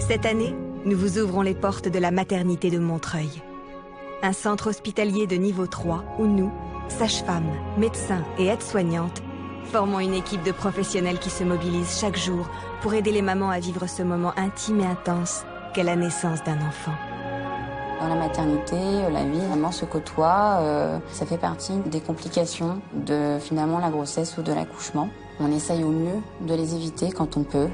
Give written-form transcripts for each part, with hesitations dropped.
Cette année, nous vous ouvrons les portes de la maternité de Montreuil. Un centre hospitalier de niveau 3 où nous, sages-femmes, médecins et aides-soignantes, formons une équipe de professionnels qui se mobilisent chaque jour pour aider les mamans à vivre ce moment intime et intense qu'est la naissance d'un enfant. Dans la maternité, la vie vraiment se côtoie. Ça fait partie des complications de finalement la grossesse ou de l'accouchement. On essaye au mieux de les éviter quand on peut.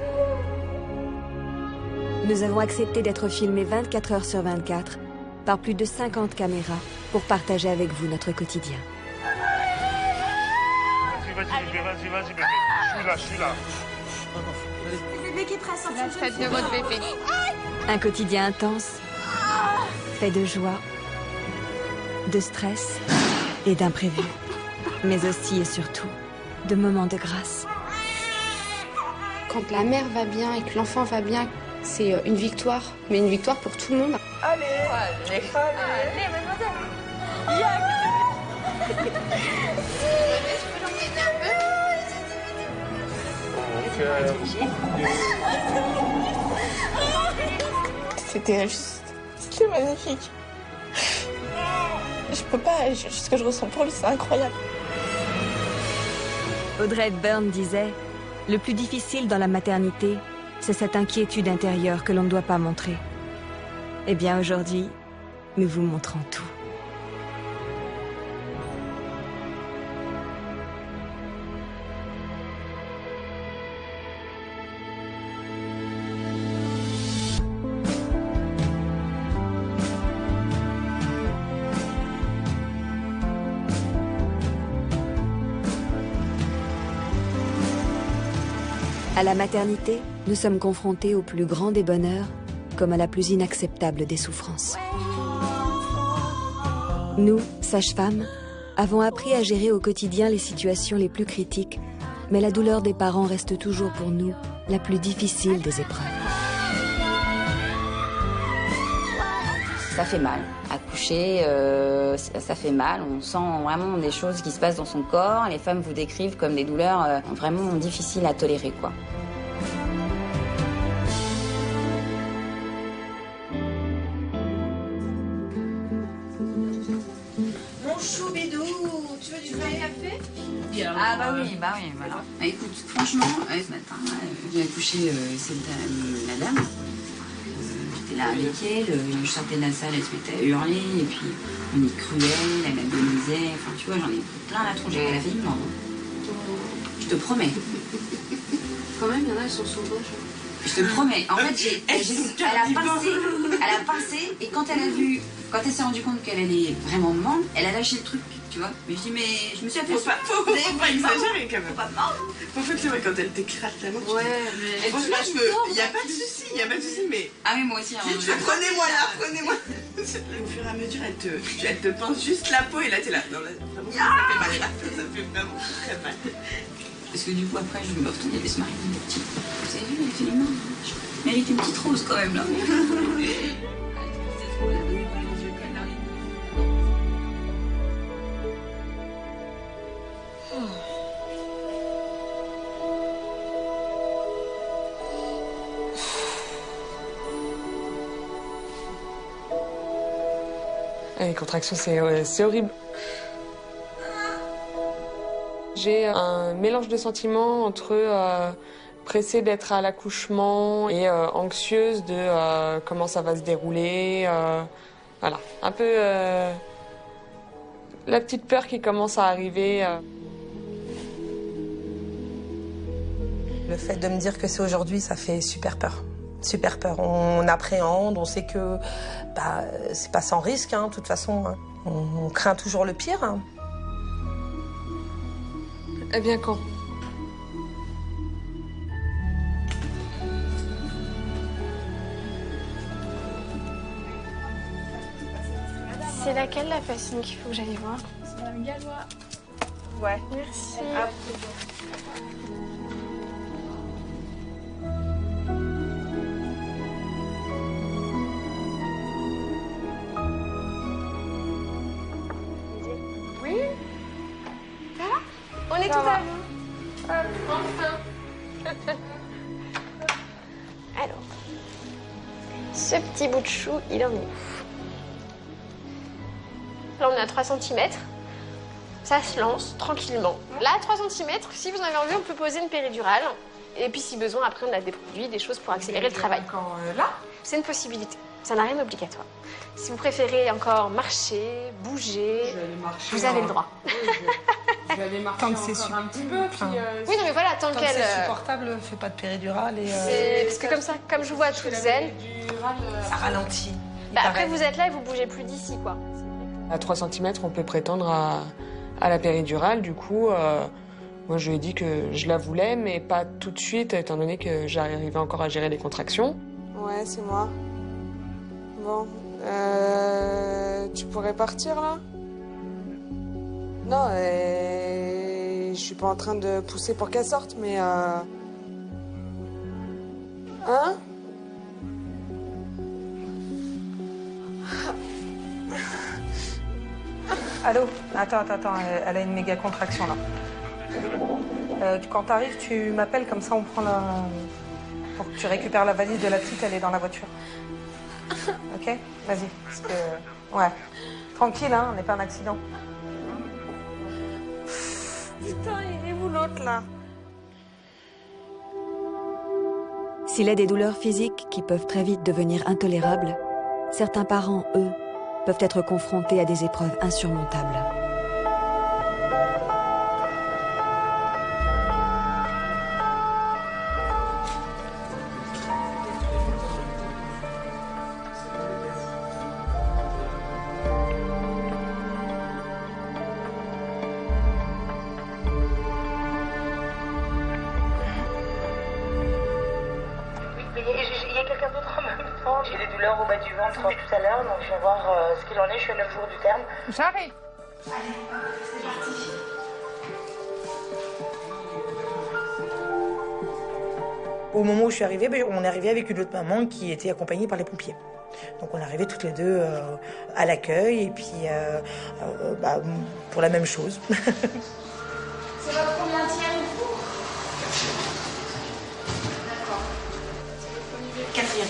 Nous avons accepté d'être filmés 24 heures sur 24 par plus de 50 caméras pour partager avec vous notre quotidien. Vas-y, bébé. Je suis là. Le bébé qui est prêt à sortir. La fête de votre bébé. Un quotidien intense, fait de joie, de stress et d'imprévus, mais aussi et surtout de moments de grâce. Quand la mère va bien et que l'enfant va bien, c'est une victoire, mais une victoire pour tout le monde. Allez, mademoiselle. C'était juste... C'était magnifique. Je peux pas... Ce que je ressens pour lui, c'est incroyable. Audrey Hepburn disait « Le plus difficile dans la maternité, c'est cette inquiétude intérieure que l'on ne doit pas montrer. » Eh bien aujourd'hui, nous vous montrons tout. À la maternité, nous sommes confrontés au plus grand des bonheurs comme à la plus inacceptable des souffrances. Nous, sages-femmes, avons appris à gérer au quotidien les situations les plus critiques, mais la douleur des parents reste toujours pour nous la plus difficile des épreuves. Ça fait mal. Accoucher, ça fait mal. On sent vraiment des choses qui se passent dans son corps. Les femmes vous décrivent comme des douleurs vraiment difficiles à tolérer, quoi. Mon chou bidou, tu veux du café? Ah bah oui, voilà. Bah, écoute, franchement, ce matin, j'ai accouché la dame. J'étais là avec elle, je sortais de la salle, elle se mettait à hurler, et puis on est cruel, elle agonisait, enfin tu vois, j'en ai pris plein la tronche, elle a failli mordre. Je te promets. Quand même, il y en a, elles sont sauvages. Je te promets. En fait, elle a pincé, et quand elle s'est rendue compte qu'elle allait vraiment me mordre, elle a lâché le truc, tu vois. Mais je dis, mais je me suis appelée. Faut pas exagérer quand même. Faut pas me mordre. En fait, c'est vrai, quand elle t'écrase la main. Ouais, mais... Franchement, il n'y a pas de souci, mais... Ah oui, moi aussi. Hein, Prenez-moi là. Au fur et à mesure, elle te pince juste la peau et là, t'es là. Non, là, vraiment, ça fait mal, là. Ça fait vraiment très mal. Parce que du coup, après, je me retourne, il y avait ce mari de petit. Vous avez vu, elle fait les mains. Je mérite une petite rose quand même, là. Les contractions, c'est horrible. J'ai un mélange de sentiments entre pressée d'être à l'accouchement et anxieuse de comment ça va se dérouler. Voilà, un peu la petite peur qui commence à arriver. Le fait de me dire que c'est aujourd'hui, ça fait super peur. Super peur. On appréhende, on sait que c'est pas sans risque, hein, de toute façon. Hein. On craint toujours le pire. Hein. Eh bien, quand? C'est laquelle la patiente qu'il faut que j'aille voir? C'est Madame Gallois. Ouais. Merci. Oui. Ça va? On est tout à vous. Enfin. Alors. ce petit bout de chou, il en est où? Là, on est à 3 cm. Ça se lance tranquillement. Là, à 3 cm, si vous en avez envie, on peut poser une péridurale. Et puis, si besoin, après, on a des produits, des choses pour accélérer le travail. Encore là? C'est une possibilité. Ça n'a rien d'obligatoire. Si vous préférez encore marcher, bouger, vous avez le droit. Je vais aller marcher encore un petit peu. Puis, Oui, non, mais voilà, tant Tant qu'elle... que c'est supportable, fais pas de péridurale et Parce que comme ça, comme je vous vois toutes elles, ça ralentit. après, vous êtes là et vous bougez plus d'ici, quoi. À 3 cm, on peut prétendre à la péridurale. Du coup, moi, je lui ai dit que je la voulais, mais pas tout de suite, étant donné que j'arrivais encore à gérer les contractions. Ouais, c'est moi. Bon, tu pourrais partir là? Non, je suis pas en train de pousser pour qu'elle sorte, mais Hein? Allô? Attends, elle a une méga contraction là. Quand t'arrives, tu m'appelles, comme ça on prend la... Pour que tu récupères la valise de la petite, elle est dans la voiture. Ok? Vas-y. Parce que... Ouais. Tranquille, hein, on n'est pas un accident. Putain, il est où l'autre là? S'il est des douleurs physiques qui peuvent très vite devenir intolérables, certains parents, eux, peuvent être confrontés à des épreuves insurmontables. Il y a quelqu'un d'autre en même temps. J'ai des douleurs au bas du ventre depuis tout à l'heure, donc je vais voir ce qu'il en est. Je suis à 9 jours du terme. J'arrive. Allez, c'est parti. Au moment où je suis arrivée, on est arrivé avec une autre maman qui était accompagnée par les pompiers. Donc on est arrivés toutes les deux à l'accueil et puis pour la même chose. C'est votre combienième cours? D'accord. Quatrième.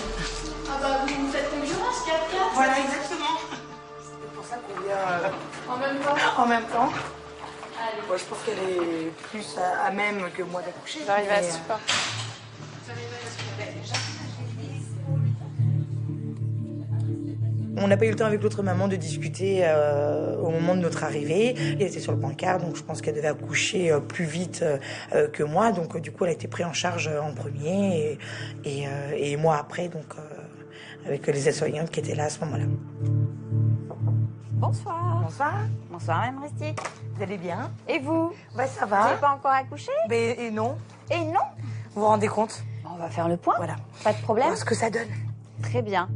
Ah bah vous faites concurrence, 4-4. Voilà, exactement. C'est pour ça qu'on vient En même temps? en même temps. Allez. Moi, je pense qu'elle est plus à même que moi d'accoucher. J'arrive à super. On n'a pas eu le temps avec l'autre maman de discuter au moment de notre arrivée. Elle était sur le brancard, donc je pense qu'elle devait accoucher plus vite que moi. Donc du coup, elle a été prise en charge en premier et moi après, donc avec les aides-soignantes qui étaient là à ce moment-là. Bonsoir. Bonsoir. Bonsoir, Mme Ristic. Vous allez bien? Et vous? Ouais, ça Vous va. n'avez pas encore accouché? Et non. Et non? Vous vous rendez compte? On va faire le point. Voilà. Pas de problème? Voir ce que ça donne. Très bien.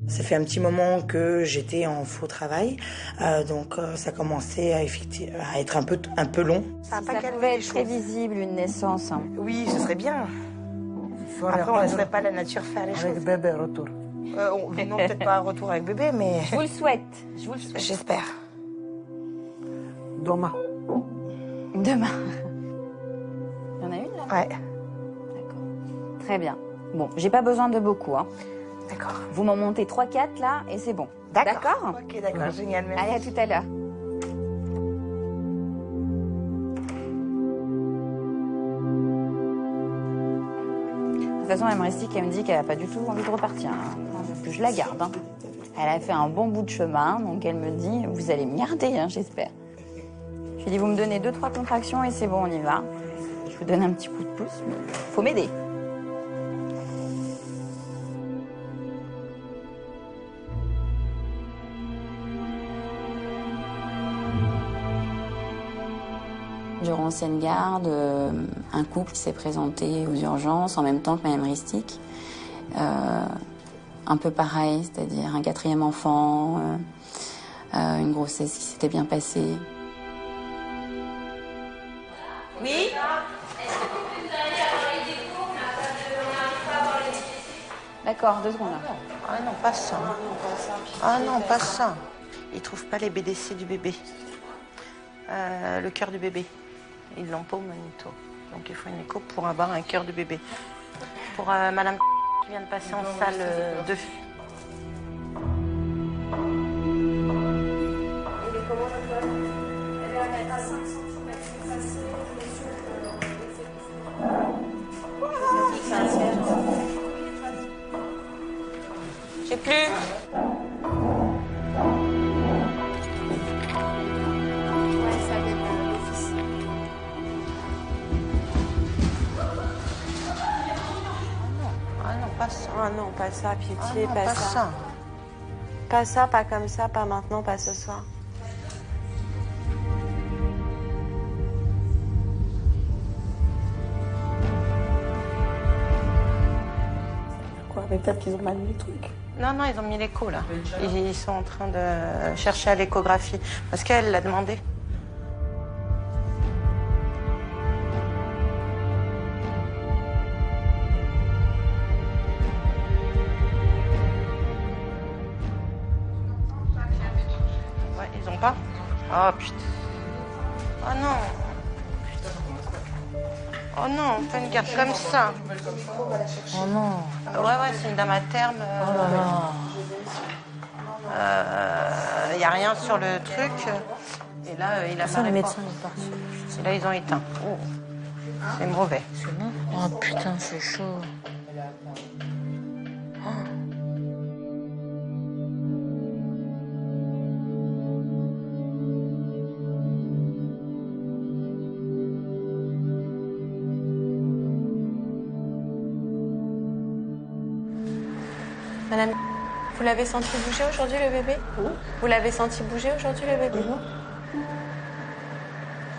Ça fait un petit moment que j'étais en faux travail, donc ça commençait à être un peu long. Ça pouvait être prévisible, une naissance. Hein. Oui, ce serait bien. Après, on ne laisserait pas la nature faire les choses. Avec bébé, retour. Non, peut-être pas un retour avec bébé, mais... Je vous le souhaite. Je vous le souhaite. J'espère. Demain. Demain. Il y en a une, là? Ouais. D'accord. Très bien. Bon, j'ai pas besoin de beaucoup, hein. D'accord. Vous m'en montez 3-4, là, et c'est bon. D'accord? Ok, d'accord, génial, merci. Allez, à tout à l'heure. De toute façon, Mme Ristic, elle me dit qu'elle n'a pas du tout envie de repartir. Hein. Je la garde. Hein. Elle a fait un bon bout de chemin, donc elle me dit, vous allez me garder, hein, j'espère. Je lui dis, vous me donnez 2-3 contractions et c'est bon, on y va. Je vous donne un petit coup de pouce, mais faut m'aider. Durant ancienne garde, un couple s'est présenté aux urgences en même temps que Mme Ristic. Un peu pareil, c'est-à-dire un 4e enfant, une grossesse qui s'était bien passée. Oui. D'accord, 2 secondes. Ah non, pas ça. Ah non, pas ça. Ils trouvent pas les BDC du bébé. Le cœur du bébé. Ils l'ont pas au magnéto. Donc il faut une écho pour avoir un cœur de bébé. Pour Madame qui vient de passer en salle 2. plus. Pas ça. Ah non, pas ça, Pitié, Ah non, pas pas ça. ça. Pas ça, pas comme ça, pas maintenant, pas ce soir. Quoi, mais peut-être qu'ils ont mal mis les trucs. Non, non, ils ont mis l'écho là. Ils sont en train de chercher à l'échographie. Parce qu'elle l'a demandé. Ouais, ils ont pas. Oh putain. Oh non. Oh non, pas une garde comme ça. Oh non. Ouais, c'est une dame à terme. Oh là là. Y a rien sur le truc. Et là, il a Ça, marré le fort. médecin est parti. Et là, ils ont éteint. Oh. C'est mauvais. C'est bon. Oh putain, c'est chaud. Madame, vous l'avez senti bouger aujourd'hui le bébé? Vous l'avez senti bouger aujourd'hui le bébé?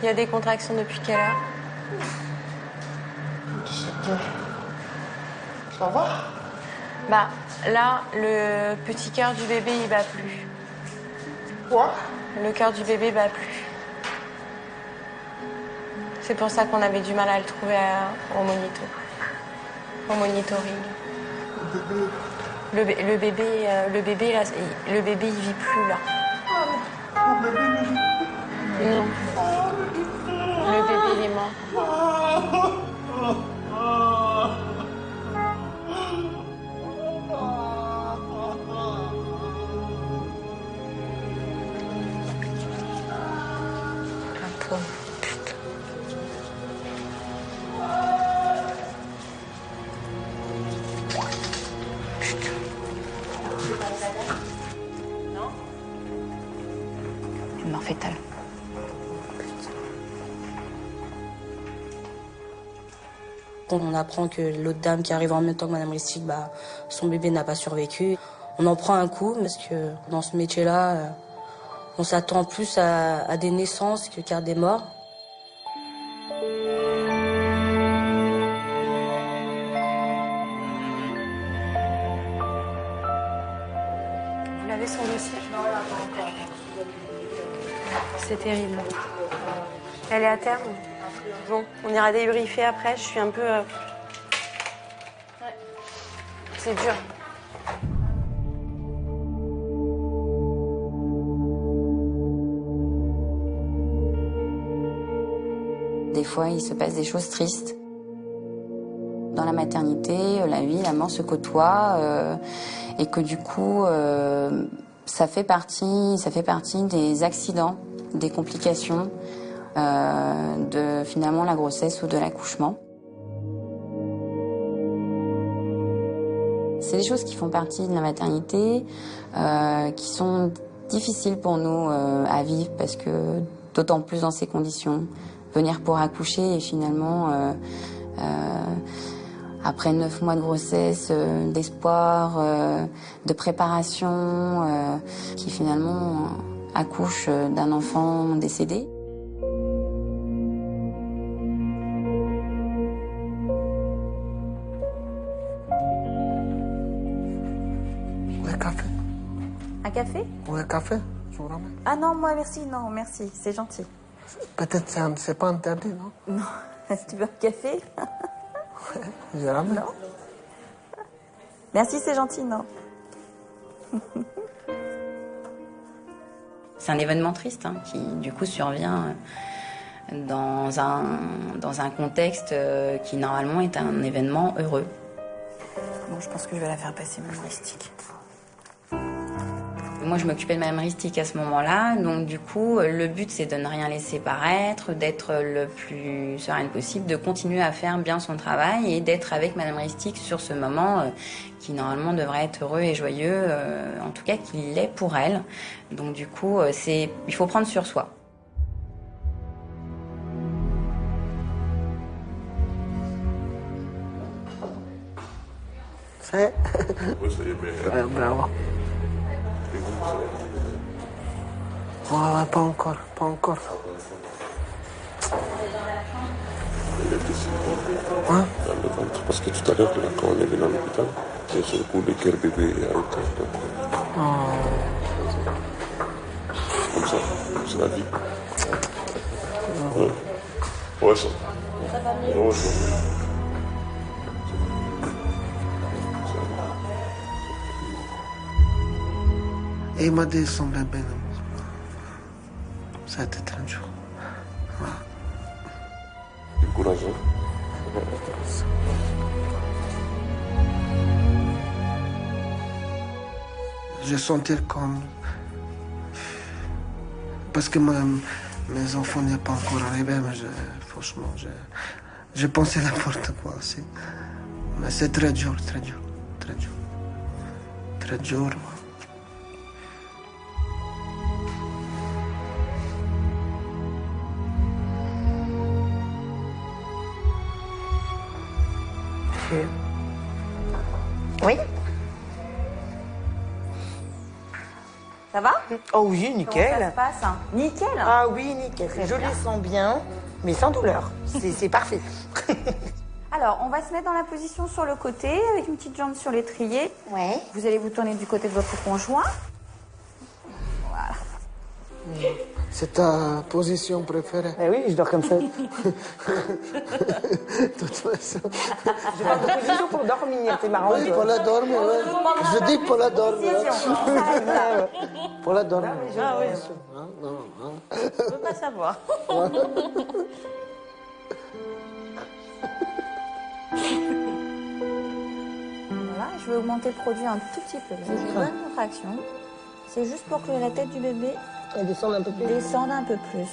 Il y a des contractions depuis quelle heure? 17h. Ça va? Bah, là, le petit cœur du bébé, il bat plus. Quoi? Le cœur du bébé bat plus. C'est pour ça qu'on avait du mal à le trouver au monitoring. Le bébé, là, le bébé, il vit plus là. Non. Le bébé, il est mort. Une mort fétale. Quand on apprend que l'autre dame qui arrive en même temps que Madame Ristic, son bébé n'a pas survécu, on en prend un coup parce que dans ce métier-là, on s'attend plus à des naissances qu'à des morts. Vous l'avez son dossier? C'est terrible. Elle est à terme? Bon, on ira débriefer après. Je suis un peu... C'est dur. Des fois, il se passe des choses tristes. Dans la maternité, la vie, la mort se côtoient et que du coup, ça fait partie des accidents, des complications de finalement la grossesse ou de l'accouchement. C'est des choses qui font partie de la maternité, qui sont difficiles pour nous à vivre parce que d'autant plus dans ces conditions, venir pour accoucher et finalement après 9 mois de grossesse, d'espoir, de préparation, qui finalement accouche d'un enfant décédé. Un café? Un café? Oui, un café, je vous ramène. Ah non, moi merci, non, merci, c'est gentil. Peut-être c'est pas interdit, non? Non, tu veux un café? Je ramène. Non. Merci, c'est gentil, non. C'est un événement triste qui du coup survient dans un contexte qui normalement est un événement heureux. Bon, je pense que je vais la faire passer mon Ristic. Moi, je m'occupais de Madame Ristic à ce moment-là, donc du coup, le but, c'est de ne rien laisser paraître, d'être le plus sereine possible, de continuer à faire bien son travail et d'être avec Madame Ristic sur ce moment qui, normalement, devrait être heureux et joyeux, en tout cas, qu'il l'est pour elle. Donc du coup, il faut prendre sur soi. Sí, bravo. Ouais, pas encore, pas encore. Hein? Parce que tout à l'heure, quand on est venu à l'hôpital, et sur le coup, le cœur bébé est arrêté. Comme ça, c'est la vie. Ouais, ça. Ça va mieux. Et il m'a dit son bébé. Ça a été très dur. Du courage, hein? Je sentais comme... Parce que mes enfants n'y sont pas encore arrivés, mais franchement, je pensais n'importe quoi aussi. Mais c'est très dur, très dur, très dur. Très dur. Oui. Ça va? Oh oui, nickel. Comment ça se passe? Nickel. Ah oui, nickel. Je les sens bien, mais sans douleur. C'est parfait. Alors, on va se mettre dans la position sur le côté, avec une petite jambe sur l'étrier. Ouais. Vous allez vous tourner du côté de votre conjoint. Voilà. C'est ta position préférée? Eh oui, je dors comme ça. De toute façon. J'ai pas de position pour dormir, c'est marrant. Oui, pour la dormir, ouais. Je dis pour la dormir. Pour la dormir. Ah oui. Hein? Non, hein? Je veux pas savoir. Voilà, je vais augmenter le produit un tout petit peu. C'est une bonne contraction. C'est juste pour que la tête du bébé descende un peu plus. Descende un peu plus.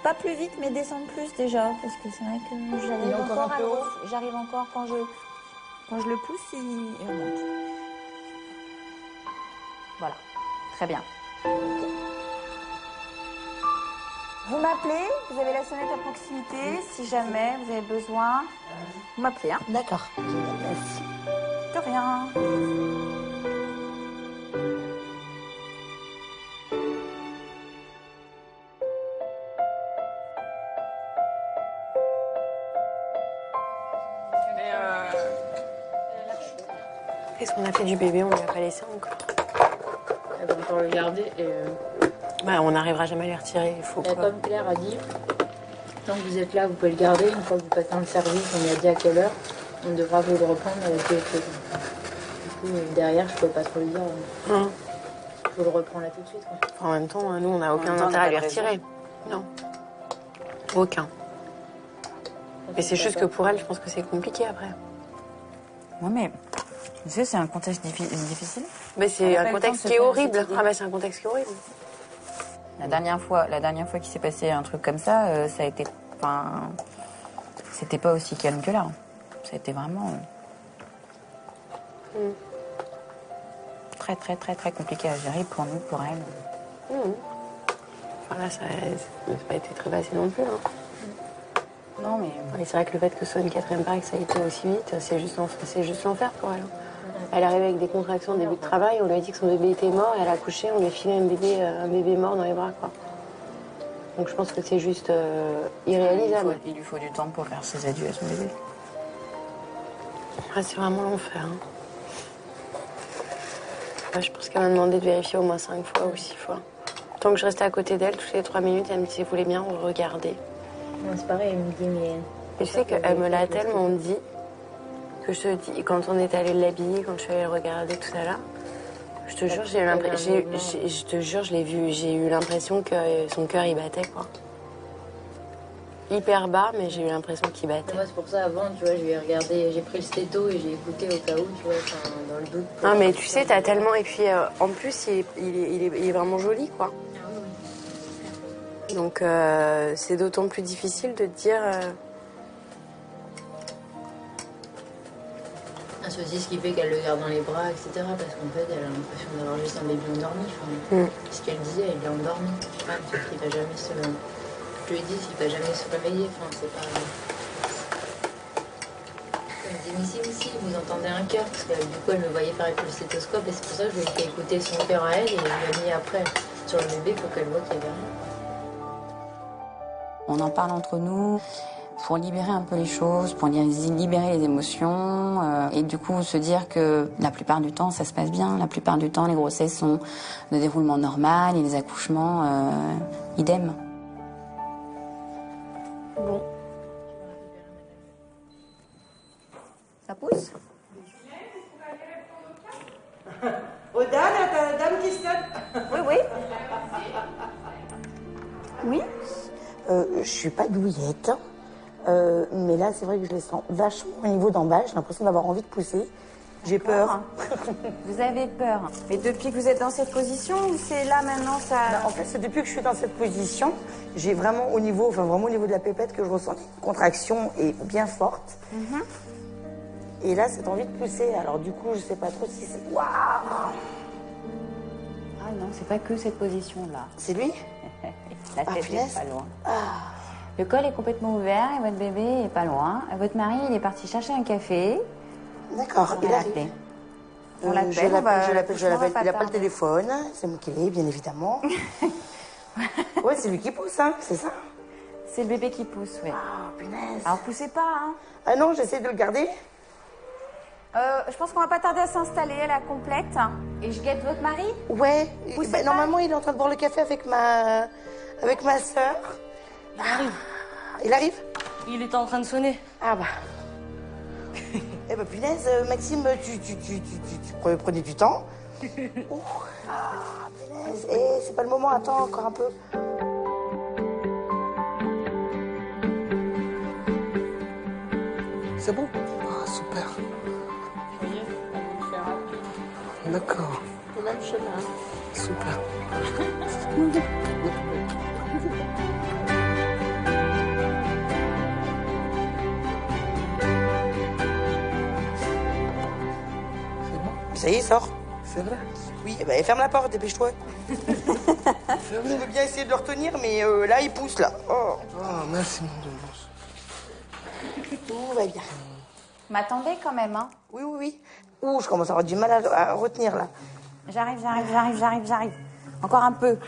Pas plus vite, mais descendre plus déjà. Parce que c'est vrai que j'arrive encore à l'os. J'arrive encore quand je le pousse, il remonte. Voilà, très bien. Vous m'appelez, vous avez la sonnette à proximité. Si jamais vous avez besoin, vous m'appelez. Hein. D'accord. Merci. De rien. Qu'est-ce qu'on a fait du bébé? On ne l'a pas laissé encore. Elle va encore le garder et... Bah, on n'arrivera jamais à les retirer. Il faut Et comme Claire a dit, tant que vous êtes là, vous pouvez le garder. Une fois que vous passez dans le service, on lui a dit à quelle heure, on devra vous le reprendre avec les choses. Du coup, derrière, je ne peux pas trop le dire. Il faut le reprendre là tout de suite. Quoi. En même temps, nous, on n'a aucun intérêt à les retirer. Non. Aucun. Mais c'est juste que pour elle, je pense que c'est compliqué après. Oui, mais tu sais, c'est un contexte difficile. Mais c'est un contexte qui est horrible. Ah bah c'est un contexte qui est horrible. La dernière fois qu'il s'est passé un truc comme ça, ça a été... Enfin, c'était pas aussi calme que là. Ça a été vraiment... Très, très, très, très compliqué à gérer pour nous, pour elle. Enfin là, ça n'a pas été très facile non plus. Hein. Non, mais... Et c'est vrai que le fait que ce soit une 4e vague, ça a été aussi vite, c'est juste l'enfer pour elle. Elle arrivait avec des contractions au début de travail, on lui a dit que son bébé était mort, et elle a accouché, on lui a filé un bébé mort dans les bras, quoi. Donc je pense que c'est juste irréalisable. Il lui faut du temps pour faire ses adieux à son bébé. Ah, c'est vraiment l'enfer. Hein. Ouais, je pense qu'elle m'a demandé de vérifier au moins 5 fois ou 6 fois. Tant que je restais à côté d'elle, toutes les 3 minutes, elle me disait, vous voulez bien regarder. C'est pareil, elle me dit, mais... Et tu sais qu'elle me l'a tellement dit que je te dis, quand on est allé l'habiller, quand je suis allée le regarder tout à l'heure, je te jure, j'ai eu l'impression que son cœur il battait, quoi. hyper bas, mais j'ai eu l'impression qu'il battait. Moi, c'est pour ça, avant, tu vois, j'ai pris le stéto et j'ai écouté au cas où, tu vois, dans le doute. Non, mais tu sais, t'as tellement... Et puis, en plus, il est vraiment joli, quoi. Donc, c'est d'autant plus difficile de te dire... C'est aussi ce qui fait qu'elle le garde dans les bras, etc. Parce qu'en fait, elle a l'impression d'avoir juste un bébé endormi. Enfin, ce qu'elle disait, elle est endormie. Sauf qu'il va jamais se... Je lui ai dit, il va jamais se réveiller. Enfin, c'est pas... Elle me dit, mais si, vous entendez un cœur. Parce que du coup, elle me voyait faire avec le stéthoscope. Et c'est pour ça que je lui ai fait écouter son cœur à elle. Et je lui ai mis après sur le bébé pour qu'elle voit qu'il y avait rien. On en parle entre nous pour libérer un peu les choses, pour libérer les émotions et du coup se dire que la plupart du temps ça se passe bien, la plupart du temps les grossesses sont de déroulement normal et les accouchements idem. Bon. Ça pousse? Oda, la dame qui sonne. Oui. Oui. Je suis pas douillette, mais là c'est vrai que je les sens vachement au niveau d'en bas. J'ai l'impression d'avoir envie de pousser. J'ai peur. Vous avez peur. Mais depuis que vous êtes dans cette position, ou c'est là maintenant ça... En fait, c'est depuis que je suis dans cette position, j'ai vraiment au niveau, de la pépette que je ressens une contraction est bien forte. Et là, cette envie de pousser. Alors du coup, je sais pas trop si c'est... Waouh! Ah non, c'est pas que cette position-là. C'est lui? La tête est pas loin. Le col est complètement ouvert et votre bébé est pas loin. Votre mari, il est parti chercher un café. D'accord, il arrive. On l'appelle. Je l'appelle. Il n'a pas le téléphone. C'est moi qui l'ai, bien évidemment. Ouais, c'est lui qui pousse, hein, c'est ça? C'est le bébé qui pousse, oui. Oh, punaise. Alors, poussez pas, hein. Ah non, j'essaie de le garder. Je pense qu'on va pas tarder à s'installer, la complète. Et je guette votre mari? Ouais. Normalement, il est en train de boire le café avec ma sœur. Il arrive. Il arrive? Il est en train de sonner. Ah bah. Eh ben punaise, Maxime, tu prenais du temps. Oh, punaise. Eh, c'est pas le moment, attends encore un peu. C'est bon? Ah, super. D'accord. Le même chemin. Super. Ça y est, sort. C'est vrai? Oui, bah, ferme la porte, dépêche-toi. Je veux bien essayer de le retenir, mais là, il pousse, là. Oh. Ah, merci, mon Dieu. Tout va bien. M'attendez quand même, hein? Oui. Ouh, je commence à avoir du mal à retenir, là. J'arrive. Encore un peu.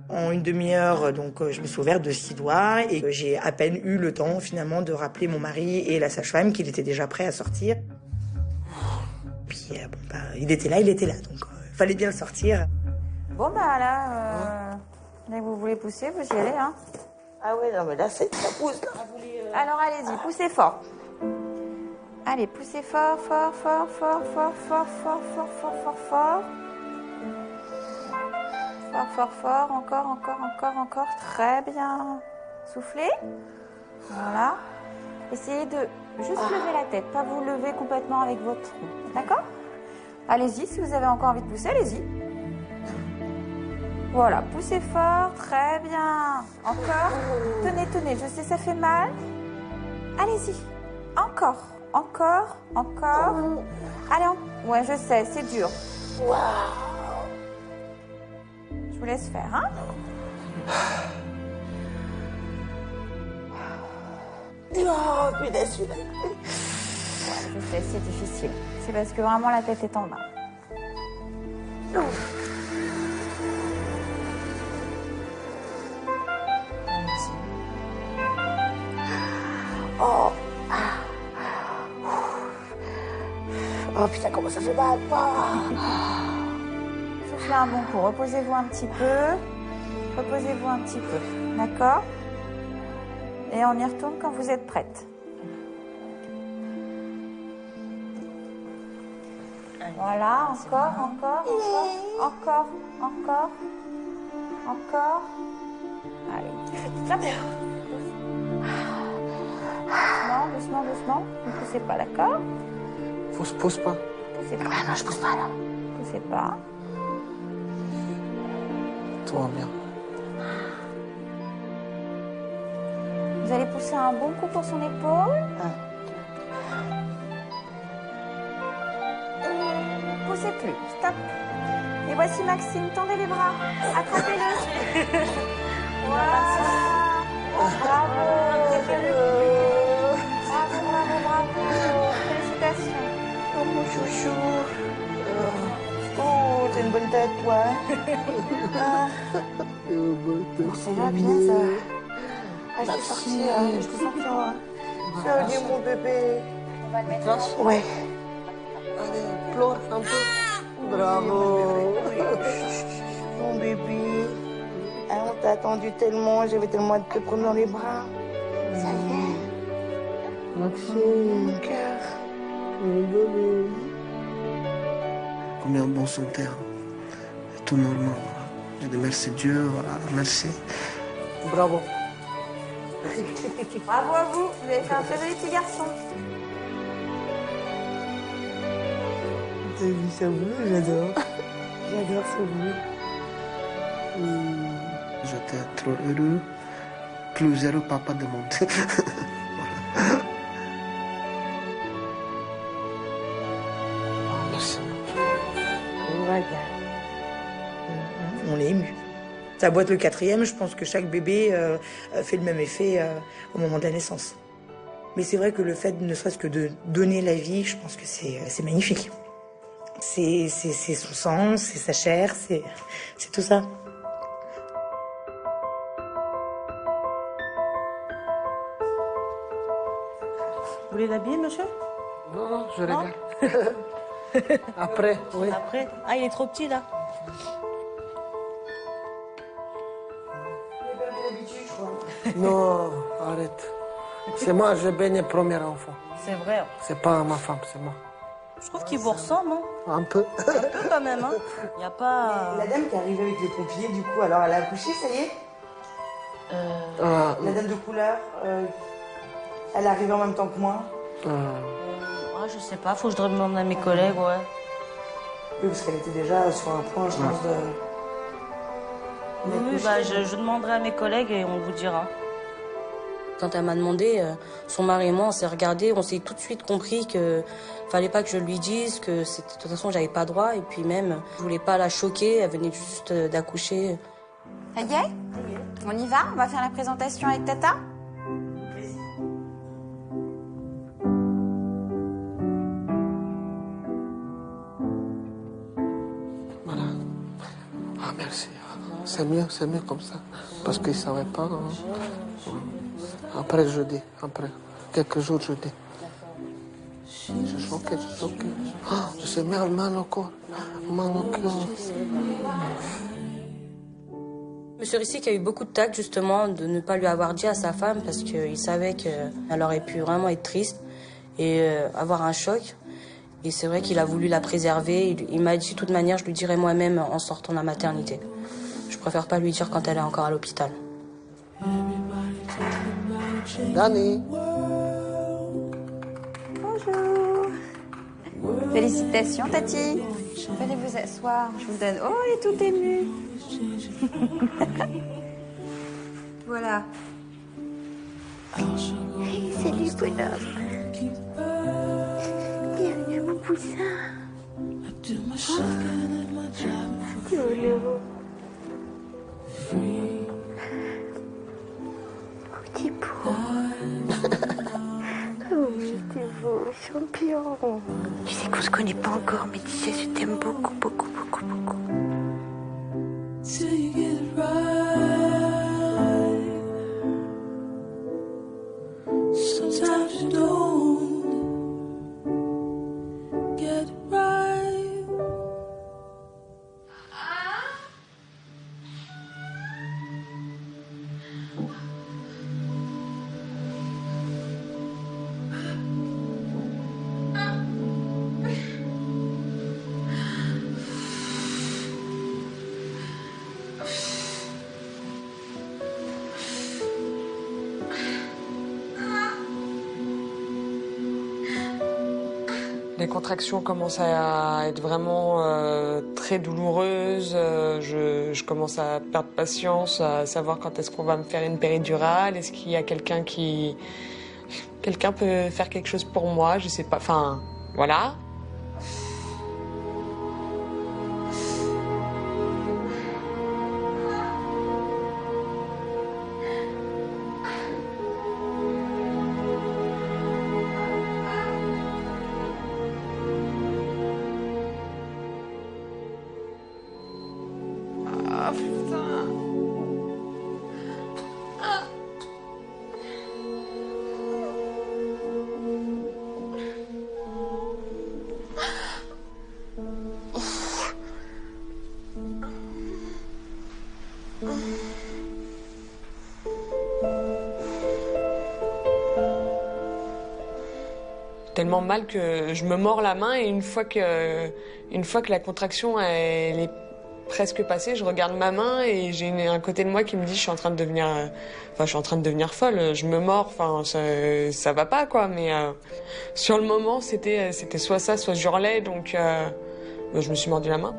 En une demi-heure, donc, je me suis ouverte de 6 doigts et j'ai à peine eu le temps, finalement, de rappeler mon mari et la sage-femme qu'il était déjà prêt à sortir. Puis, il était là, donc fallait bien le sortir. Bon, bah là, dès que vous voulez pousser, vous y allez, hein? Ah ouais, non, mais là, ça pousse, là. Alors, allez-y, poussez fort. Allez, poussez fort. Fort, encore. Très bien. Soufflez. Voilà. Essayez de juste lever la tête, pas vous lever complètement avec votre tronc. D'accord? Allez-y, si vous avez encore envie de pousser, allez-y. Voilà, poussez fort, très bien. Encore. Tenez, je sais, ça fait mal. Allez-y. Encore. Allez, ouais, je sais, c'est dur. Je vous laisse faire, hein? Oh, punaise, celui-là. Ouais, je sais, c'est difficile. C'est parce que vraiment la tête est en bas. Oh putain, comment ça fait mal. Soufflez un bon coup, reposez-vous un petit peu. D'accord? Et on y retourne quand vous êtes prête. Voilà, encore. Allez. doucement, doucement. Ne poussez pas, d'accord? Faut se pousse pas. Poussez pas. Ah non, je pousse pas là. Poussez pas. Tout va bien. Vous allez pousser un bon coup pour son épaule. Poussez plus, stop. Et voici Maxime, tendez les bras. Attrapez-le. Voilà. Bravo. Bravo, bravo, bravo. Félicitations. Oh mon chouchou. Oh, t'as une bonne tête, toi. Ah. Oh, ça va bien, ça. Ah, je t'ai sorti, je t'ai sorti. Salut, mon bébé. On va le mettre. Ouais. Allez, pleure un peu. Bravo. Mon bébé. Ah, on t'a attendu tellement, j'avais tellement hâte de te prendre dans les bras. Ça y est. Maxime. Mon cœur. Mon bébé. Combien bon son terre. C'est tout normal. Voilà. Je dis merci Dieu, voilà, merci. Bravo. Bravo à vous, vous avez fait un très joli petit garçon. T'as vu ça bleu? J'adore. J'adore ça bleu. J'étais trop heureux. Plus heureux papa du monde. Voilà. Merci. On est ému. Ça doit être le 4e, je pense que chaque bébé fait le même effet au moment de la naissance. Mais c'est vrai que le fait, ne serait-ce que de donner la vie, je pense que c'est magnifique. C'est son sang, c'est sa chair, c'est tout ça. Vous voulez l'habiller, monsieur? Non, non, je regarde. Après, oui. Après? Ah, il est trop petit, là. Non, arrête. C'est moi, je baigne le premier enfant. C'est vrai. C'est pas ma femme, c'est moi. Je trouve qu'il vous ressemble, hein? Un peu. Un peu quand même, hein? Il n'y a pas... La dame qui est arrivée avec les pompiers, du coup, alors elle a accouché, ça y est? La dame de couleur, elle est arrivée en même temps que moi. Je sais pas, faut que je demande à mes collègues, ouais. Oui, parce qu'elle était déjà sur un point, je pense, de... Oui, bah, je demanderai à mes collègues et on vous dira. Quand elle m'a demandé, son mari et moi, on s'est regardés, on s'est tout de suite compris que fallait pas que je lui dise, que de toute façon, j'avais pas droit. Et puis même, je voulais pas la choquer, elle venait juste d'accoucher. Ça y est? On y va? On va faire la présentation avec Tata? Voilà. Ah, merci. C'est mieux comme ça. Parce qu'ils ne savaient pas. Hein. Après, je dis. Après quelques jours, je dis. Je suis choqué. Ah, je sais mal au corps. Mal au cœur. Monsieur Rissic a eu beaucoup de tact, justement, de ne pas lui avoir dit à sa femme parce qu'il savait qu'elle aurait pu vraiment être triste et avoir un choc. Et c'est vrai qu'il a voulu la préserver. Il m'a dit, de toute manière, je lui dirai moi-même en sortant de la maternité. Je préfère pas lui dire quand elle est encore à l'hôpital. Dani. Bonjour. Félicitations, Tati. Venez vous asseoir. Je vous donne... Oh, elle est toute émue. Voilà. Salut, bonhomme. Bienvenue, mon poussin. Petit beau. Oh, t'es beau, champion. Tu sais qu'on se connaît pas encore, mais tu sais, je t'aime beaucoup, beaucoup, beaucoup, beaucoup. Sometimes you don't get it right. Les contractions commencent à être vraiment très douloureuses. Je commence à perdre patience, à savoir quand est-ce qu'on va me faire une péridurale. Est-ce qu'il y a quelqu'un peut faire quelque chose pour moi? Je sais pas. Enfin, voilà. Ah putain. Ah. Tellement mal que je me mords la main et une fois que la contraction elle est presque passée, je regarde ma main et j'ai un côté de moi qui me dit je suis en train de devenir folle, je me mords, enfin ça va pas quoi, mais sur le moment c'était soit ça, soit j'hurlais, donc je me suis mordu la main.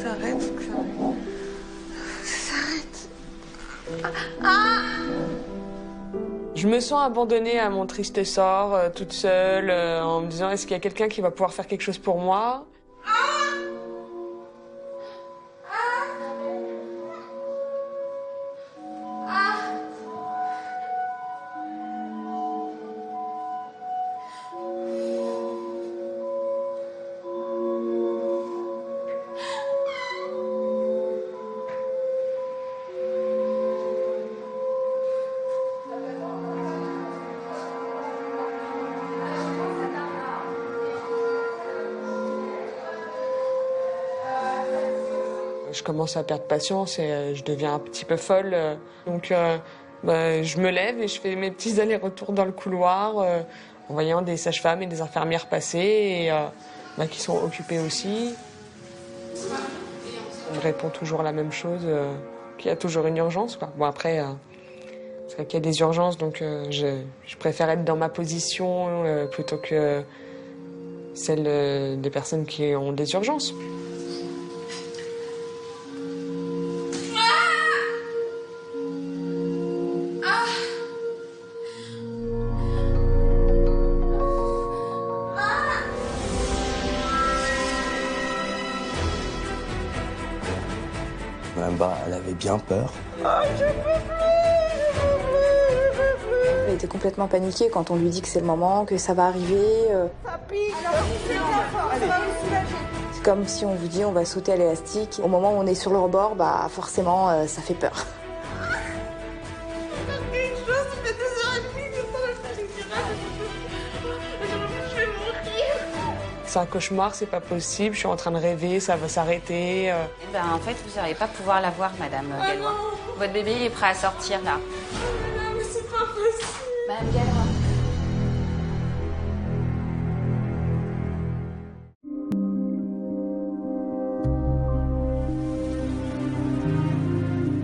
Ça arrête, ça arrête. Ah. Je me sens abandonnée à mon triste sort, toute seule, en me disant est-ce qu'il y a quelqu'un qui va pouvoir faire quelque chose pour moi? Je commence à perdre patience et je deviens un petit peu folle. Donc je me lève et je fais mes petits allers-retours dans le couloir en voyant des sages-femmes et des infirmières passer et qui sont occupées aussi. On me répond toujours la même chose, qu'il y a toujours une urgence, quoi. Bon après, c'est vrai qu'il y a des urgences, donc je préfère être dans ma position plutôt que celle des personnes qui ont des urgences. Elle avait bien peur. Elle était complètement paniquée quand on lui dit que c'est le moment, que ça va arriver. C'est comme si on vous dit on va sauter à l'élastique. Au moment où on est sur le rebord, forcément ça fait peur. C'est un cauchemar, c'est pas possible, je suis en train de rêver, ça va s'arrêter. En fait, vous n'allez pas pouvoir la voir, Madame Gallois. Votre bébé il est prêt à sortir, là. Non, mais c'est pas possible. Madame Gallois.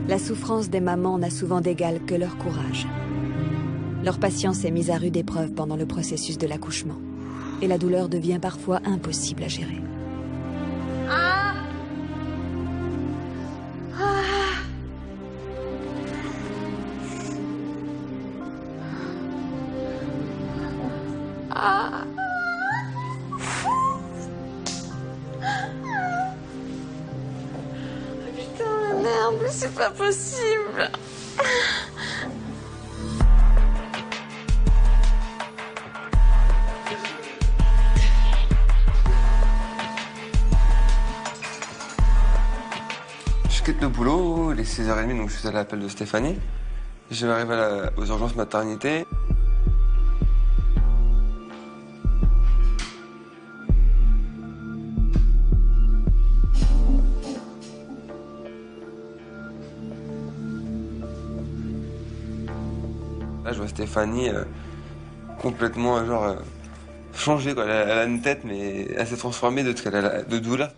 La souffrance des mamans n'a souvent d'égal que leur courage. Leur patience est mise à rude épreuve pendant le processus de l'accouchement. Et la douleur devient parfois impossible à gérer. Ah. Ah. Putain, merde, mais c'est pas possible. Je quitte le boulot, il est 6h30, donc je suis à l'appel de Stéphanie. Je vais arriver aux urgences maternité. Là, je vois Stéphanie complètement changée, quoi. Elle a une tête, mais elle s'est transformée de douleur.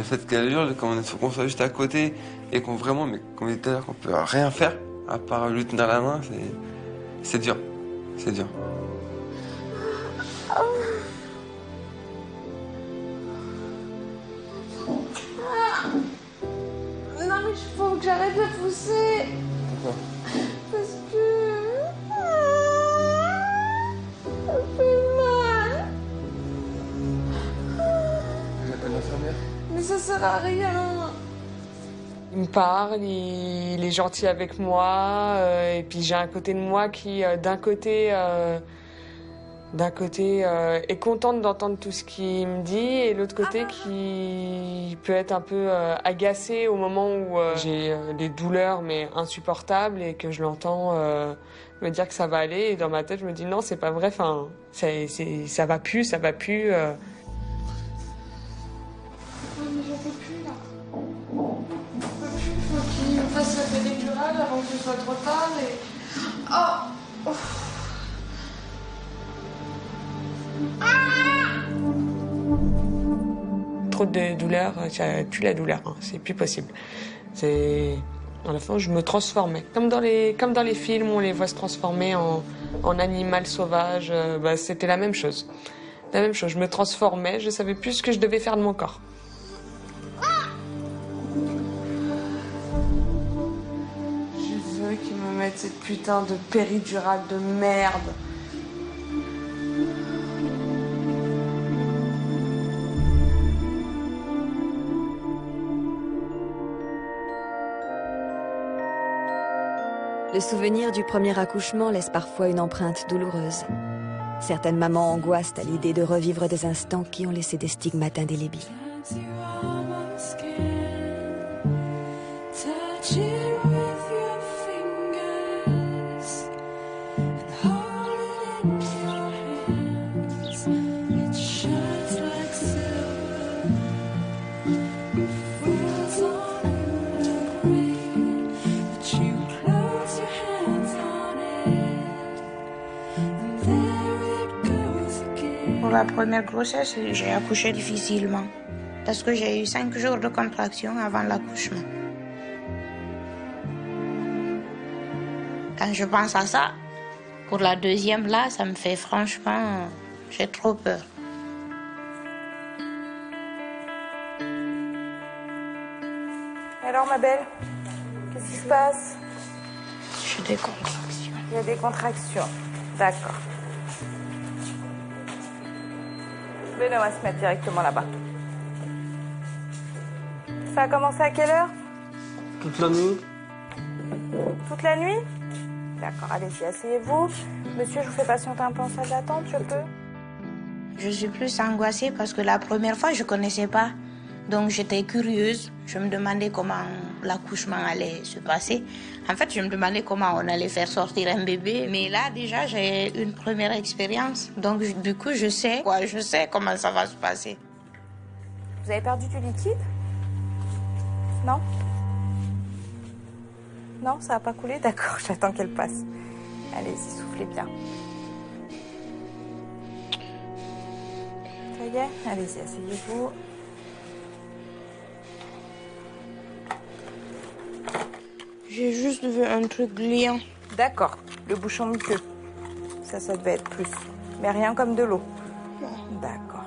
le fait qu'elle hurle, qu'on soit juste à côté et qu'on vraiment, mais comme on dit tout à l'heure, qu'on peut rien faire à part lui tenir la main, c'est dur. C'est dur. Non mais il faut que j'arrête de pousser. Pourquoi? Parce que... ça fait mal. J'appelle l'infirmière. Mais ça sert à rien. Il me parle, il est gentil avec moi, et puis j'ai un côté de moi qui, d'un côté, est contente d'entendre tout ce qu'il me dit, et l'autre côté qui peut être un peu agacé au moment où j'ai des douleurs mais insupportables et que je l'entends me dire que ça va aller, et dans ma tête je me dis non, c'est pas vrai, enfin, ça va plus. Non mais j'en peux plus là. Faut qu'il me fasse la péridurale avant que ce soit trop tard et... Oh. Trop de douleur, ça tue la douleur, hein, c'est plus possible. À la fin, je me transformais. Comme dans les films où on les voit se transformer en animal sauvage, c'était la même chose. La même chose, je me transformais, je savais plus ce que je devais faire de mon corps. Je veux qu'ils me mettent cette putain de péridurale de merde. Le souvenir du premier accouchement laisse parfois une empreinte douloureuse. Certaines mamans angoissent à l'idée de revivre des instants qui ont laissé des stigmates indélébiles. Pour la première grossesse, j'ai accouché difficilement parce que j'ai eu 5 jours de contraction avant l'accouchement. Quand je pense à ça, pour la deuxième là, ça me fait franchement, j'ai trop peur. Alors ma belle, qu'est-ce qui se passe? J'ai des contractions. Il y a des contractions. D'accord. Venez, on va se mettre directement là-bas. Ça a commencé à quelle heure? Toute la nuit. Toute la nuit? D'accord, allez-y, asseyez-vous. Monsieur, je vous fais patienter un peu en salle d'attente, je peux? Je suis plus angoissée parce que la première fois, je ne connaissais pas. Donc j'étais curieuse. Je me demandais comment l'accouchement allait se passer. En fait, je me demandais comment on allait faire sortir un bébé. Mais là, déjà, j'ai une première expérience. Donc du coup, je sais comment ça va se passer. Vous avez perdu du liquide? Non? Non, ça n'a pas coulé? D'accord, j'attends qu'elle passe. Allez-y, soufflez bien. Ça y est? Allez-y, asseyez-vous. J'ai juste vu un truc gliant. D'accord, le bouchon muqueux. Ça devait être plus. Mais rien comme de l'eau. D'accord.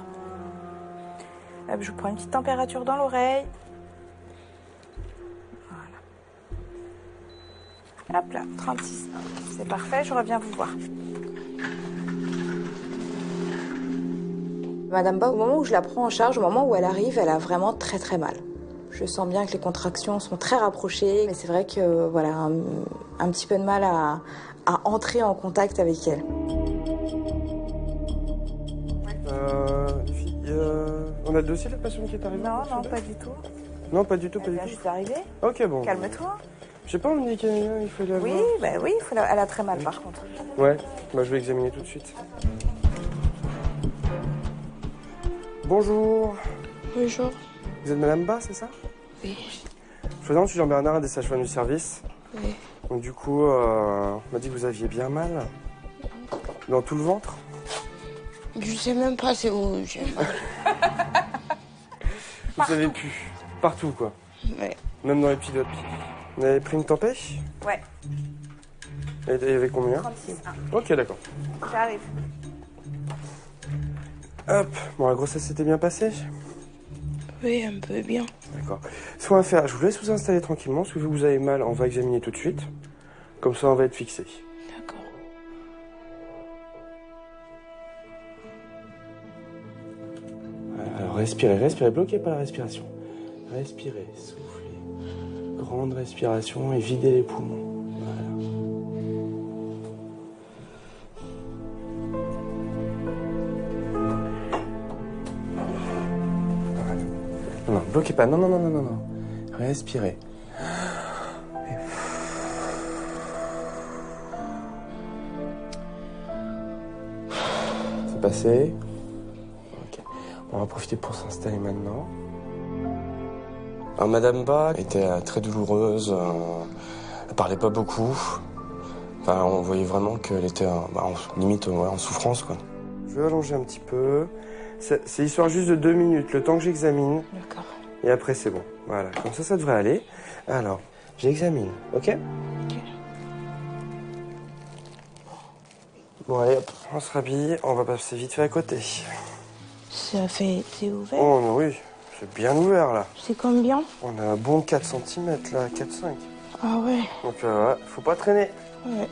Hop, je vous prends une petite température dans l'oreille. Voilà. Hop là, 36. C'est parfait, je reviens vous voir. Madame Ba, au moment où je la prends en charge, au moment où elle arrive, elle a vraiment très très mal. Je sens bien que les contractions sont très rapprochées, mais c'est vrai que voilà, un petit peu de mal à entrer en contact avec elle. On a le dossier de la patiente qui est arrivée? Non, pas du tout. Non, pas du tout, pas du Elle tout. vient juste d'arriver. Ok, bon. Calme-toi. Je sais pas, on me dit qu'il faut la voir. Oui, elle a très mal par contre. Ouais, je vais examiner tout de suite. Bonjour. Bonjour. Vous êtes Madame Ba, c'est ça? Oui. Je vous présente, je suis Jean-Bernard, des sages-femmes du service. Oui. Donc du coup, on m'a dit que vous aviez bien mal. Dans tout le ventre? Je sais même pas c'est où j'ai mal. Vous savez plus. Partout, quoi. Ouais. Même dans les pilotes. Vous avez pris une tempête? Ouais. Et il y avait combien? 36. Ok, d'accord. J'arrive. Hop. Bon, la grossesse s'était bien passée? Oui, un peu bien. D'accord. Ce qu'on va faire, je vous laisse vous installer tranquillement. Parce que vu que vous avez mal, on va examiner tout de suite. Comme ça, on va être fixé. D'accord. Alors, respirez. Bloquez pas la respiration. Respirez, soufflez. Grande respiration et videz les poumons. Non, bloquez pas. Non. Respirez. C'est passé. Ok. On va profiter pour s'installer maintenant. Alors, Madame Ba était très douloureuse. Elle parlait pas beaucoup. Enfin, on voyait vraiment qu'elle était limite en souffrance, quoi. Je vais allonger un petit peu. C'est histoire juste de 2 minutes, le temps que j'examine. D'accord. Et après, c'est bon. Voilà, comme ça devrait aller. Alors, j'examine, ok? Ok. Bon, allez, hop, on se rhabille. On va passer vite fait à côté. C'est ouvert? Oh, oui, c'est bien ouvert, là. C'est combien? On a un bon 4 cm, là, 4-5. Ah ouais. Donc, ouais, faut pas traîner. Ouais.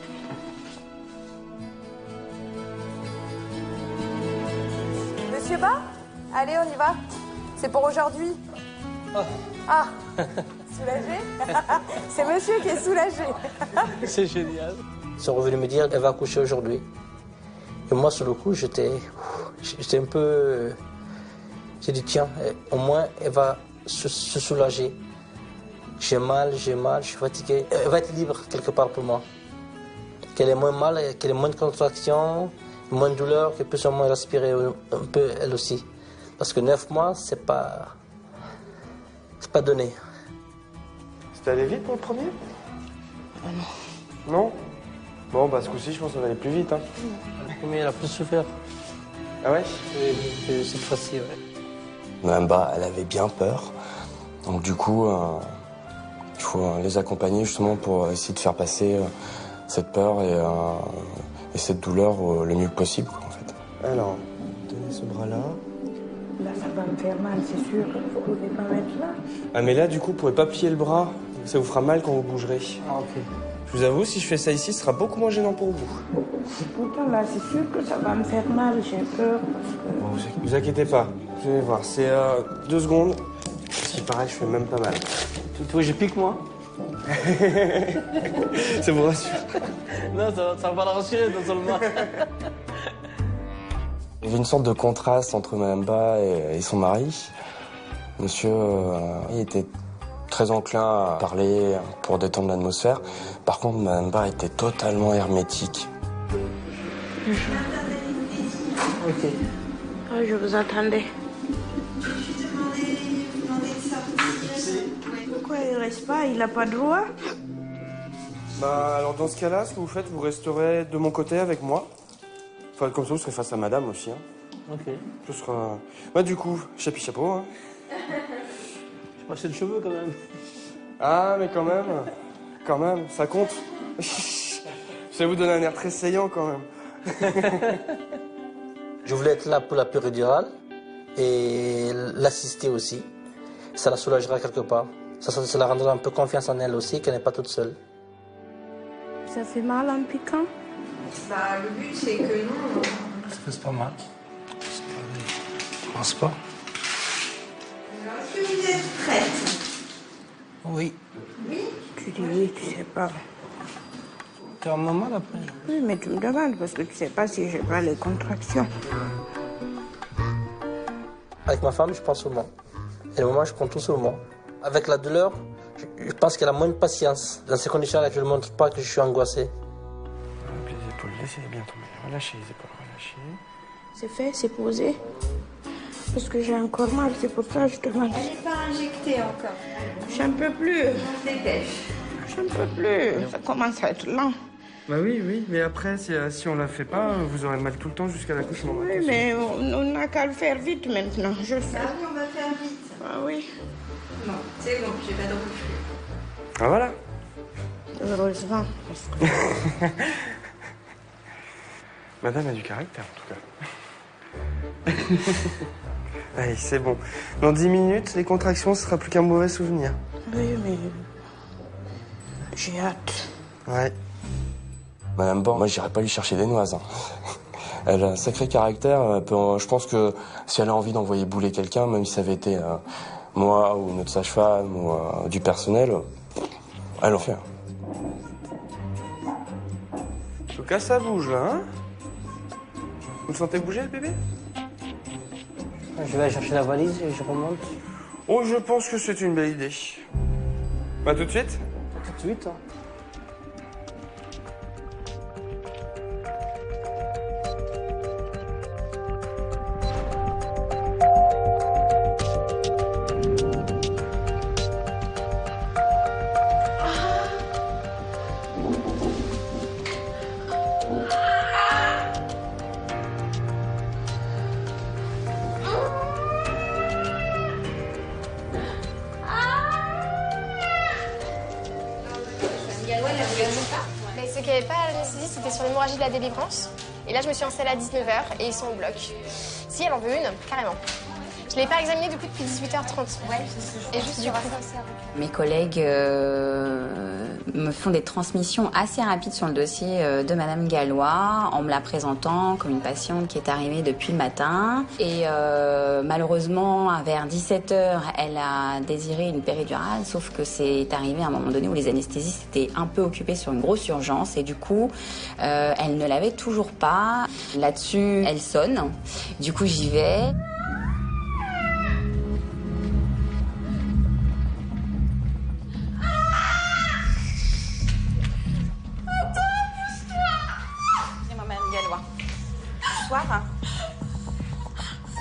Monsieur Ba, allez, on y va. C'est pour aujourd'hui. Ah, soulagé? C'est monsieur qui est soulagé. C'est génial. Ils sont revenus me dire qu'elle va accoucher aujourd'hui. Et moi, sur le coup, j'étais un peu... J'ai dit, tiens, au moins, elle va se soulager. J'ai mal, je suis fatigué. Elle va être libre quelque part pour moi. Qu'elle ait moins mal, qu'elle ait moins de contractions, moins de douleur, qu'elle puisse au moins respirer un peu elle aussi. Parce que 9 mois, c'est pas donné. C'était allé vite pour le premier? Non. Non? Bon, bah ce coup-ci, je pense qu'on va aller plus vite. Hein. Mais elle a plus souffert. Ah ouais? Oui, cette fois-ci, ouais. Madame Ba, elle avait bien peur. Donc du coup, il faut les accompagner justement pour essayer de faire passer cette peur et cette douleur le mieux possible, quoi, en fait. Alors, tenez ce bras-là. Là, ça va me faire mal, c'est sûr. Vous ne pouvez pas mettre là. Ah, mais là, du coup, vous pouvez pas plier le bras. Ça vous fera mal quand vous bougerez. Ah, ok. Je vous avoue, si je fais ça ici, ce sera beaucoup moins gênant pour vous. Pourtant, là, c'est sûr que ça va me faire mal. J'ai peur parce que... Bon, vous inquiétez pas. Vous allez voir, c'est 2 secondes. Ce qui paraît, je fais même pas mal. Tu vois, je pique, moi. Ça vous rassure? Non, ça va pas la rassurer, non seulement. Il y avait une sorte de contraste entre Madame Ba et son mari. Monsieur il était très enclin à parler pour détendre l'atmosphère. Par contre, Madame Ba était totalement hermétique. Ok. Oh, je vous attendais. Pourquoi il reste pas? Il n'a pas de droit? Bah, alors dans ce cas-là, ce que vous faites, vous resterez de mon côté avec moi. Enfin, comme ça, vous serez face à Madame aussi. Hein. Ok. Ce sera... Bah, du coup, chapeau. Hein. Je passais le cheveu, quand même. Ah, mais quand même, ça compte. Je vais vous donner un air très saillant, quand même. Je voulais être là pour la péridurale et l'assister aussi. Ça la soulagera quelque part. Ça la rendra un peu confiance en elle aussi, qu'elle n'est pas toute seule. Ça fait mal en piquant? Bah, le but, c'est que non. Est-ce que c'est pas mal? Je pense pas. Est-ce que vous êtes prête? Oui. Oui? Tu dis oui, tu sais pas. Tu as mal après? Oui, mais tu me demandes parce que tu sais pas si j'ai pas les contractions. Avec ma femme, je pense au moment. Et le moment, je prends tout sur le moment. Avec la douleur, je pense qu'elle a moins de patience. Dans ces conditions-là, je ne montre pas que je suis angoissé. Les épaules, laissez-les bien tomber. Relâchez les épaules, relâchez. C'est fait, c'est posé. Parce que j'ai encore mal, c'est pour ça que je te demande. Elle n'est pas injectée encore. J'en peux plus. On se dépêche. J'en peux plus. Ça commence à être lent. Bah oui, mais après, si on la fait pas, vous aurez mal tout le temps jusqu'à l'accouchement. Oui, mais on n'a qu'à le faire vite maintenant. Je le fais. Ah oui, on va faire vite. Ah oui. Non, c'est bon, j'ai pas de reflux. Ah voilà. Heureusement. Madame a du caractère, en tout cas. Allez, c'est bon. Dans 10 minutes, les contractions, ce sera plus qu'un mauvais souvenir. Oui, mais... j'ai hâte. Ouais. Madame Borne, moi, j'irai pas lui chercher des noises. Hein. Elle a un sacré caractère. Je pense que si elle a envie d'envoyer bouler quelqu'un, même si ça avait été moi ou notre sage-femme ou du personnel, elle en fait. En tout cas, ça bouge, là, hein? Vous le sentez bouger, le bébé? Je vais aller chercher la valise et je remonte. Oh, je pense que c'est une belle idée. Bah, tout de suite? Tout de suite, hein. Mais ce qu'il n'y avait pas à l'anesthésie, c'était sur l'hémorragie de la délivrance. Et là, je me suis installée à 19h et ils sont au bloc. Si, elle en veut une, carrément. Je ne l'ai pas examinée depuis 18h30. Ouais, et juste du coup. Mes collègues me font des transmissions assez rapides sur le dossier de Madame Gallois en me la présentant comme une patiente qui est arrivée depuis le matin. Et malheureusement, vers 17h, elle a désiré une péridurale, sauf que c'est arrivé à un moment donné où les anesthésistes étaient un peu occupés sur une grosse urgence et du coup, elle ne l'avait toujours pas. Là-dessus, elle sonne. Du coup, j'y vais. Bonsoir.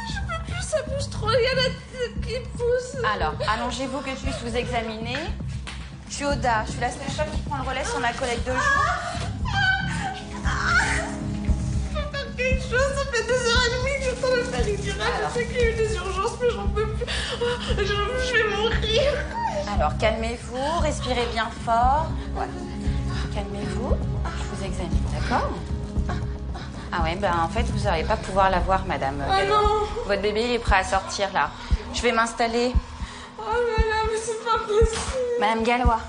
Je peux plus, ça bouge trop, il y a la tête qui pousse. Alors, allongez-vous que je puisse vous examiner. Je suis Oda, je suis la sage-femme qui prend le relais sur ma collègue de jour. Je peux faire quelque chose, ça fait 2h30 que j'attends le péridurale. Je sais qu'il y a eu des urgences, mais j'en peux plus. Je vais mourir. Alors, calmez-vous, respirez bien fort. Ouais. Calmez-vous, je vous examine, d'accord ? Ah ouais, ben en fait, vous n'allez pas pouvoir la voir, madame. Ah non. Votre bébé, il est prêt à sortir, là. Je vais m'installer. Oh là là, mais c'est pas possible. Madame Gallois,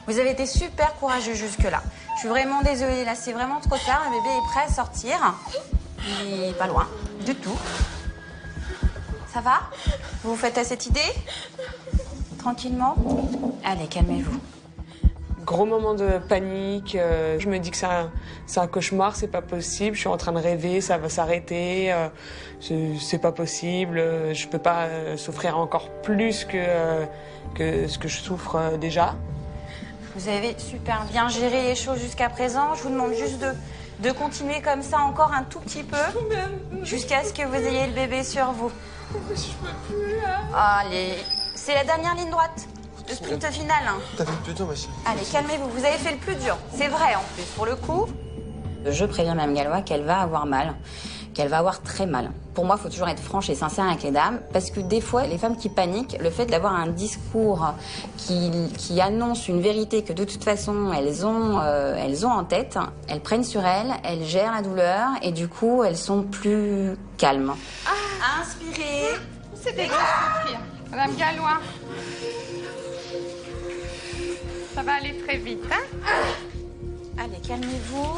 vous avez été super courageux jusque-là. Je suis vraiment désolée, là, c'est vraiment trop tard. Le bébé est prêt à sortir. Il est pas loin, du tout. Ça va? Vous vous faites à cette idée? Tranquillement? Allez, calmez-vous. Gros moment de panique, je me dis que c'est un cauchemar, c'est pas possible, je suis en train de rêver, ça va s'arrêter, c'est pas possible, je peux pas souffrir encore plus que ce que je souffre déjà. Vous avez super bien géré les choses jusqu'à présent, je vous demande juste de continuer comme ça encore un tout petit peu, jusqu'à ce que vous ayez le bébé sur vous. Je peux plus, là. Allez, c'est la dernière ligne droite. Le sprint final. Hein. T'as fait le plus dur, ma chérie. Allez, calmez-vous. Vous avez fait le plus dur. C'est vrai, en plus, pour le coup. Je préviens Mme Gallois qu'elle va avoir mal, qu'elle va avoir très mal. Pour moi, il faut toujours être franche et sincère avec les dames, parce que des fois, les femmes qui paniquent, le fait d'avoir un discours qui annonce une vérité que de toute façon, elles ont en tête, elles prennent sur elles gèrent la douleur, et du coup, elles sont plus calmes. Ah, inspirez. C'est dégueulasse de souffrir. Madame Gallois. Ça va aller très vite, hein? Allez, calmez-vous.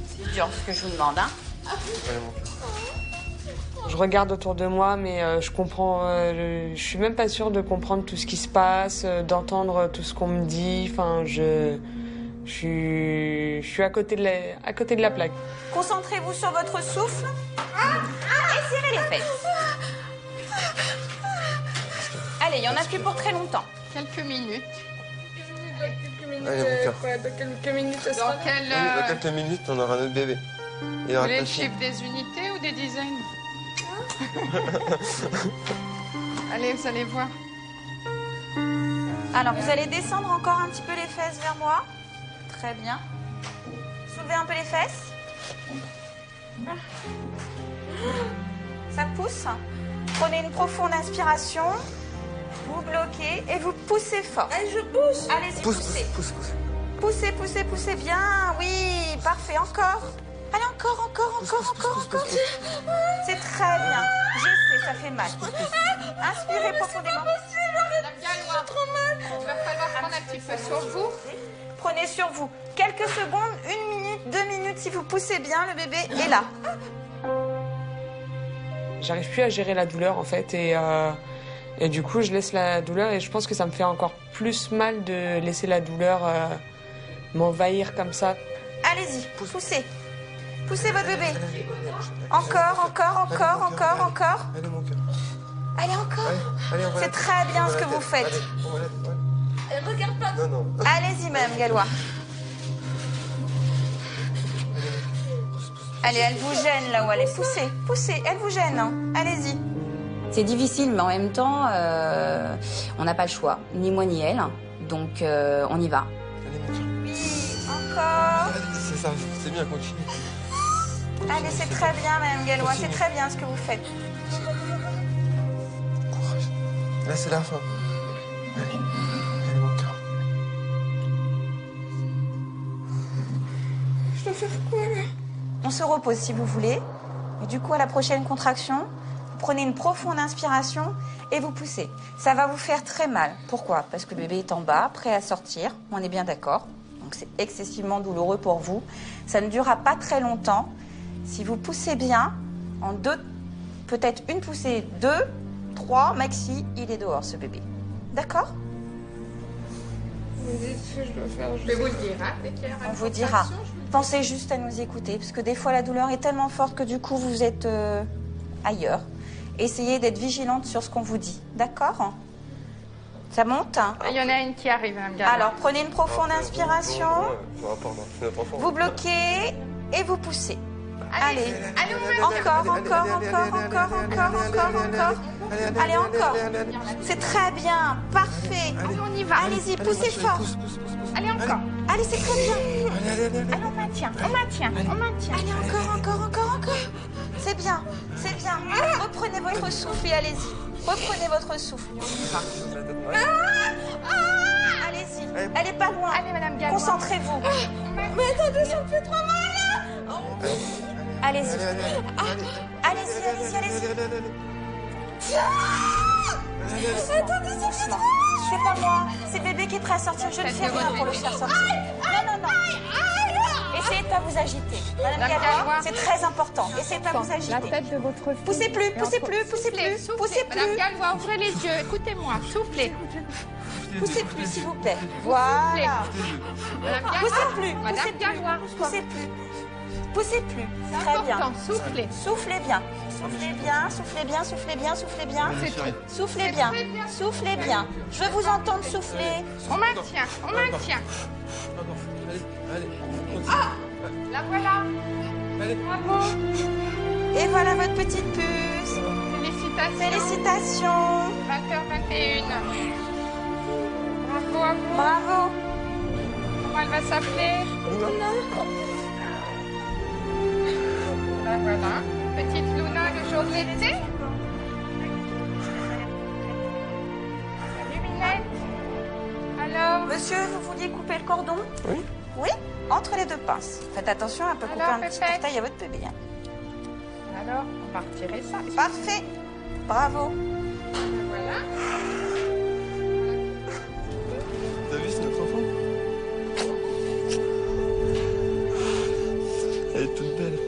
C'est dur ce que je vous demande, hein? Je regarde autour de moi, mais je comprends. Je suis même pas sûre de comprendre tout ce qui se passe, d'entendre tout ce qu'on me dit. Enfin, je suis à côté de la plaque. Concentrez-vous sur votre souffle et serrez les fesses. Allez, il y en a plus pour très longtemps. Quelques minutes. Allez, mon cœur. Dans quelques minutes, ça sera... Dans quelques minutes, on aura notre bébé. Vous voulez le chiffre des unités ou des dizaines? Allez, vous allez voir. Alors, vous allez descendre encore un petit peu les fesses vers moi. Très bien. Soulevez un peu les fesses. Ça pousse. Prenez une profonde inspiration. Vous bloquez et vous poussez fort. Allez, je pousse. Allez-y, poussez. Poussez, poussez, poussez bien. Oui, parfait. Encore. Allez, encore. C'est très bien. Je sais, ça fait mal. Inspirez profondément. Madame Gallois, trop mal. Il va falloir prendre un petit peu sur vous. Prenez sur vous. Quelques secondes, 1 minute, 2 minutes. Si vous poussez bien, le bébé est là. J'arrive plus à gérer la douleur en fait et du coup je laisse la douleur et je pense que ça me fait encore plus mal de laisser la douleur m'envahir comme ça. Allez-y, poussez. Poussez votre bébé. Encore. Allez, encore. C'est très bien ce que vous faites. Regarde pas. Allez-y, Madame Gallois. Allez, elle vous gêne là où elle est. Poussez, elle vous gêne. Hein. Allez-y. C'est difficile, mais en même temps, on n'a pas le choix, ni moi ni elle. Donc, on y va. Oui, encore. C'est ça, c'est bien, continue. Allez, c'est très bien, Madame Gallois. C'est très bien ce que vous faites. Là, c'est la fin. Allez, mon cœur. Je dois faire quoi, là? On se repose si vous voulez. Et du coup, à la prochaine contraction, vous prenez une profonde inspiration et vous poussez. Ça va vous faire très mal. Pourquoi? Parce que le bébé est en bas, prêt à sortir. On est bien d'accord. Donc c'est excessivement douloureux pour vous. Ça ne durera pas très longtemps. Si vous poussez bien, en 2, peut-être une poussée, 2, 3, maxi, il est dehors ce bébé. D'accord? Vous dites ce que je dois faire. Je vais vous le dire, hein, dès qu'il y aura On une vous dira. contraction, Pensez juste à nous écouter, parce que des fois la douleur est tellement forte que du coup vous êtes ailleurs. Essayez d'être vigilante sur ce qu'on vous dit, d'accord? Ça monte, hein? Il y en a une qui arrive, Madame Gallois. Alors prenez une profonde inspiration, vous bloquez et vous poussez. Allez, encore. Allez, encore. C'est très bien, parfait. Allez, on y va. Allez-y, poussez fort. Allez, encore. Allez, c'est très bien. Allez, on maintient. Allez, encore. C'est bien. Reprenez votre souffle et allez-y. Reprenez votre souffle. Allez-y. Elle est pas loin. Allez, Madame Gallois. Concentrez-vous. Mais attendez, ça me fait trop mal. Allez-y. Allez-y. Attendez, ça me fait trop mal. C'est pas moi. C'est bébé qui est prêt à sortir. Je ne fais rien pour le faire sortir. Non. Essayez de pas vous agiter. Madame Gallois, c'est très important. Essayez de pas vous agiter. La tête de votre fille. Poussez plus. Madame Gallois, ouvrez les yeux. Écoutez-moi. Soufflez. Poussez plus, s'il vous plaît. Voilà. Madame Gallois. Poussez plus. Madame Gallois. Poussez plus. C'est Très bien. important. Soufflez. Soufflez bien. Soufflez bien. Je veux vous entendre souffler. On maintient. Ah, la voilà. Bravo. Et voilà votre petite puce. Félicitations. 20h21. Bravo à vous. Bravo. Comment elle va s'appeler? Voilà. Petite Luna le jour de l'été. Salut Minette. Alors? Monsieur, vous vouliez couper le cordon? Oui. Oui? Entre les 2 pinces. Faites attention, elle peut couper Alors, un petit Pépette? orteil à votre bébé. Hein. Alors, on va retirer ça. Parfait. Bravo. Voilà. T'as vu, c'est notre enfant? Elle est toute belle.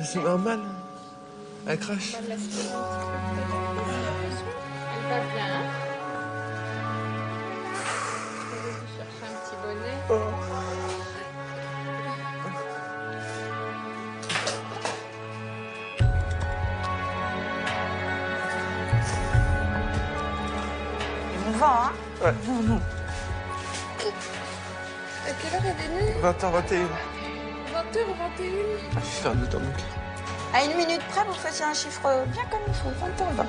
C'est normal. Elle crache. Elle va bien. Je vais vous chercher un petit bonnet. On va, hein? Ouais. À quelle heure elle est née? 20h21. 20h21. Je vais faire 2 temps, mon cœur. À 1 minute près, vous faisiez un chiffre bien comme il faut. 20h20.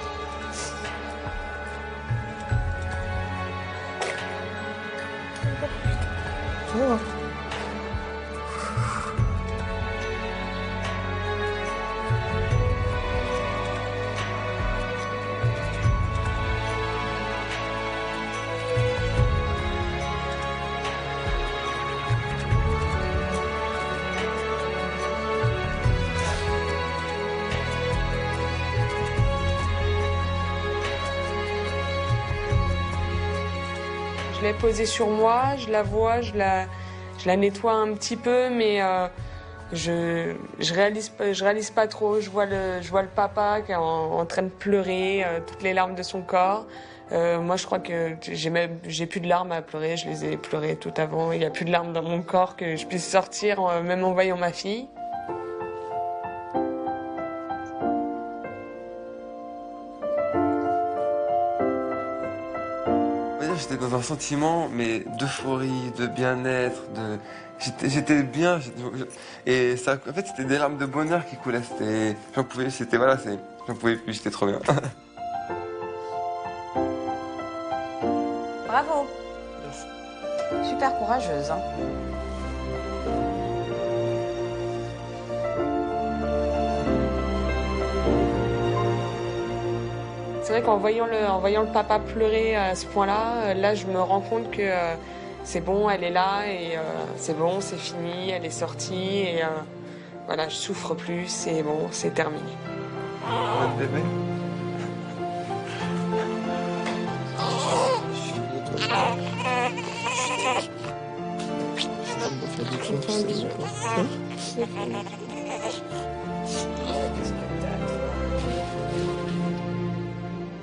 beau, hein. Je l'ai posée sur moi, je la vois, je la nettoie un petit peu, mais je réalise pas trop. Je vois le papa qui est en train de pleurer, toutes les larmes de son corps. Moi, je crois que j'ai plus de larmes à pleurer. Je les ai pleurées tout avant. Il n'y a plus de larmes dans mon corps que je puisse sortir, même en voyant ma fille. J'étais dans un sentiment, mais d'euphorie, de bien-être, j'étais bien, et ça, en fait, c'était des larmes de bonheur qui coulaient. J'en pouvais plus, j'étais trop bien. Bravo. Super courageuse. Hein. C'est vrai qu'en voyant le papa pleurer à ce point-là, là, je me rends compte que c'est bon, elle est là et c'est bon, c'est fini, elle est sortie et voilà, je souffre plus, c'est bon, c'est terminé. Votre bébé.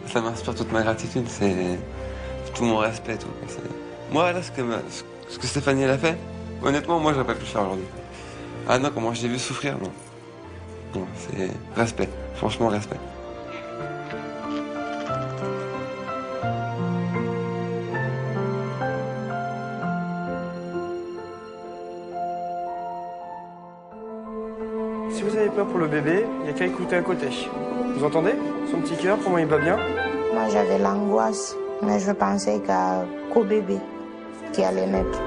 Ça m'inspire toute ma gratitude, c'est tout mon respect. Tout. Moi, là, ce que Stéphanie elle a fait, honnêtement, moi, j'aurais pas pu le faire aujourd'hui. Ah non, comment je l'ai vu souffrir, non. Non, c'est respect, franchement, respect. Si vous avez peur pour le bébé, il n'y a qu'à écouter à côté. Vous entendez? Son petit cœur, comment il bat bien? Moi, j'avais l'angoisse, mais je pensais qu'au bébé qui allait naître.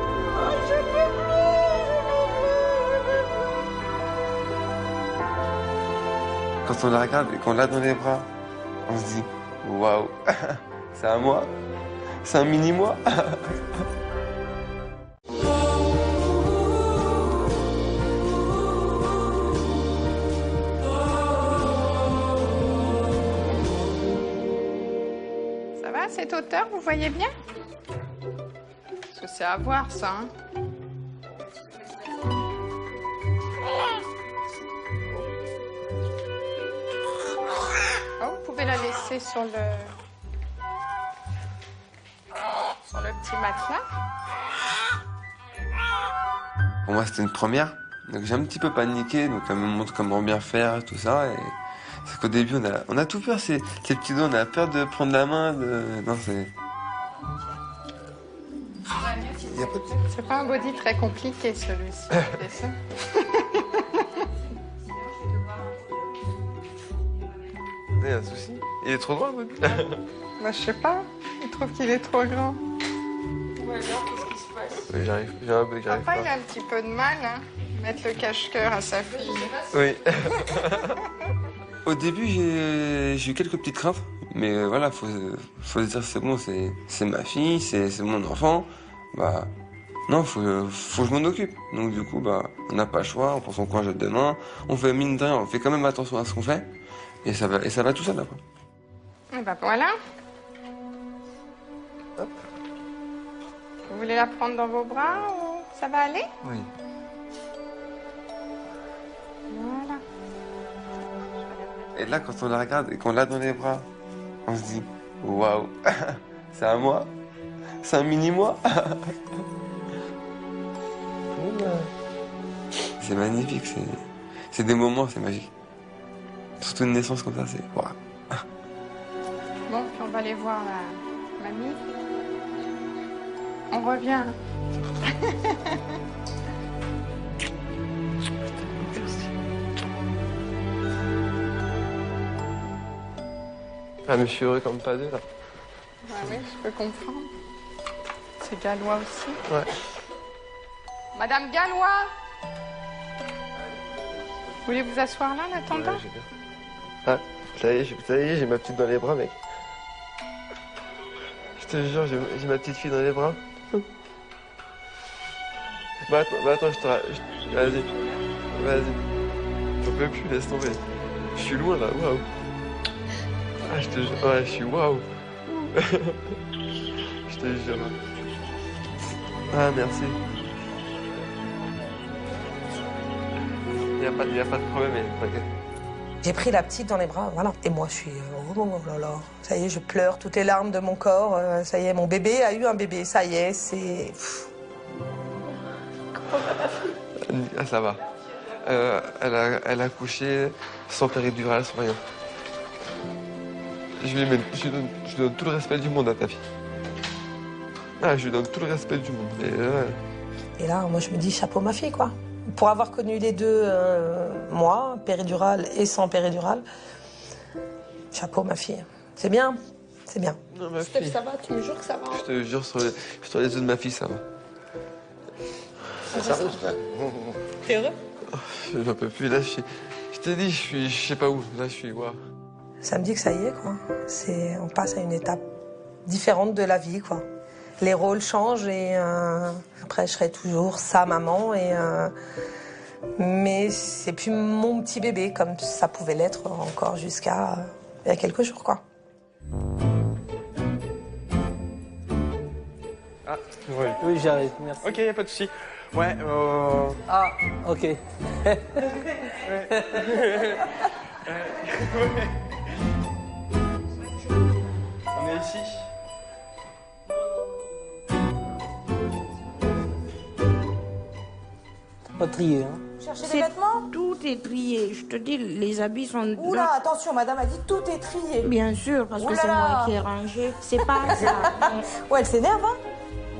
Quand on la regarde et qu'on l'a dans les bras, on se dit waouh, c'est à moi, c'est un mini-moi. Ça va, cette hauteur, vous voyez bien? Parce que c'est à voir, ça. Hein. Oh, vous pouvez la laisser sur le petit matelas. Pour moi, c'était une première, donc j'ai un petit peu paniqué, donc elle me montre comment bien faire, tout ça. Et c'est qu'au début, on a tout peur, ces petits doigts, on a peur de prendre la main. Non, c'est. C'est pas un body très compliqué, celui-ci. C'est ça. Il y a un souci. Il est trop grand, le body. Moi, je sais pas. Il trouve qu'il est trop grand. Ouais, alors, qu'est-ce qui se passe? Oui, j'arrive Papa, pas. il a un petit peu de mal, hein. Mettre le cache-cœur à sa fille. Oui. Au début, j'ai eu quelques petites craintes, mais voilà, faut se dire c'est bon, c'est ma fille, c'est mon enfant. Bah non, faut que je m'en occupe. Donc du coup, bah on n'a pas le choix, on prend son congé de demain, on fait mine de rien, on fait quand même attention à ce qu'on fait, et ça va tout seul après. Et bah voilà. Hop. Vous voulez la prendre dans vos bras ou ça va aller? Oui. Voilà. Et là, quand on la regarde et qu'on l'a dans les bras, on se dit waouh, c'est à moi, c'est un mini-moi. C'est magnifique, c'est des moments, c'est magique. Surtout une naissance comme ça, c'est waouh. Bon, puis on va aller voir la mamie. On revient. Ah, mais je suis heureux comme pas deux, là. Ah oui, je peux comprendre. C'est gallois aussi. Ouais. Madame Gallois, vous voulez vous asseoir là, en attendant? Ouais, j'ai bien. Ah, ça y est, j'ai ma petite dans les bras, mec. Je te jure, j'ai ma petite fille dans les bras. Bah attends, je te... Vas-y. J'en peux plus, laisse tomber. Je suis loin, là, waouh. Ah, je te jure, ouais, je suis waouh. Je te jure. Ah, merci. Y a pas de problème, t'inquiète. J'ai pris la petite dans les bras, voilà. Et moi, je suis... Oh là là. Ça y est, je pleure toutes les larmes de mon corps. Ça y est, mon bébé a eu un bébé. Ça y est, c'est... Ah, ça va. Elle a accouché sans péridurale, sans rien. Je lui donne tout le respect du monde à ta fille. Ah, je lui donne tout le respect du monde. Et là, moi, je me dis chapeau ma fille, quoi. Pour avoir connu les deux, moi, péridurale et sans péridurale, chapeau ma fille. C'est bien, c'est bien. Non, ma fille. Ça va, tu me jures que ça va? Je te jure, sur les yeux de ma fille, ça va. Ça va. T'es heureux? Je n'en peux plus, là, je t'ai dit, je sais pas où. Là, je suis, waouh. Ça me dit que ça y est, quoi. On passe à une étape différente de la vie, quoi. Les rôles changent et après, je serai toujours sa maman. Mais c'est plus mon petit bébé comme ça pouvait l'être encore jusqu'à il y a quelques jours, quoi. Ah, ouais. Oui, j'arrive, merci. Ok, y a pas de souci. Ouais, Ah, ok. Ouais. On est ici. Pas trié, hein. Chercher des vêtements? Tout est trié. Je te dis, les habits sont... Oula, attention, madame a dit tout est trié. Bien sûr, parce que c'est moi qui ai rangé. C'est pas ça. Ouais, elle s'énerve, hein.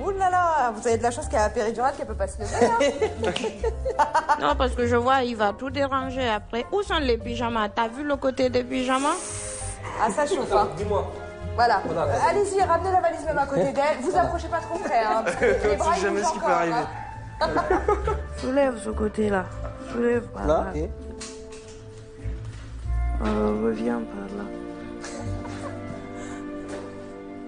Ouh là là, vous avez de la chance qu'elle a la péridurale qu'elle peut pas se lever. Hein. Non, parce que je vois, il va tout déranger après. Où sont les pyjamas? T'as vu le côté des pyjamas? Ah, ça chauffe, hein. Dis-moi. Voilà. Allez-y, ramenez la valise même à côté d'elle. Vous approchez pas trop près, hein. Parce que les bras, ils jamais bougent ce qui peut encore, arriver. hein. Soulève ce côté-là. Soulève par là. Là, et... Reviens par là.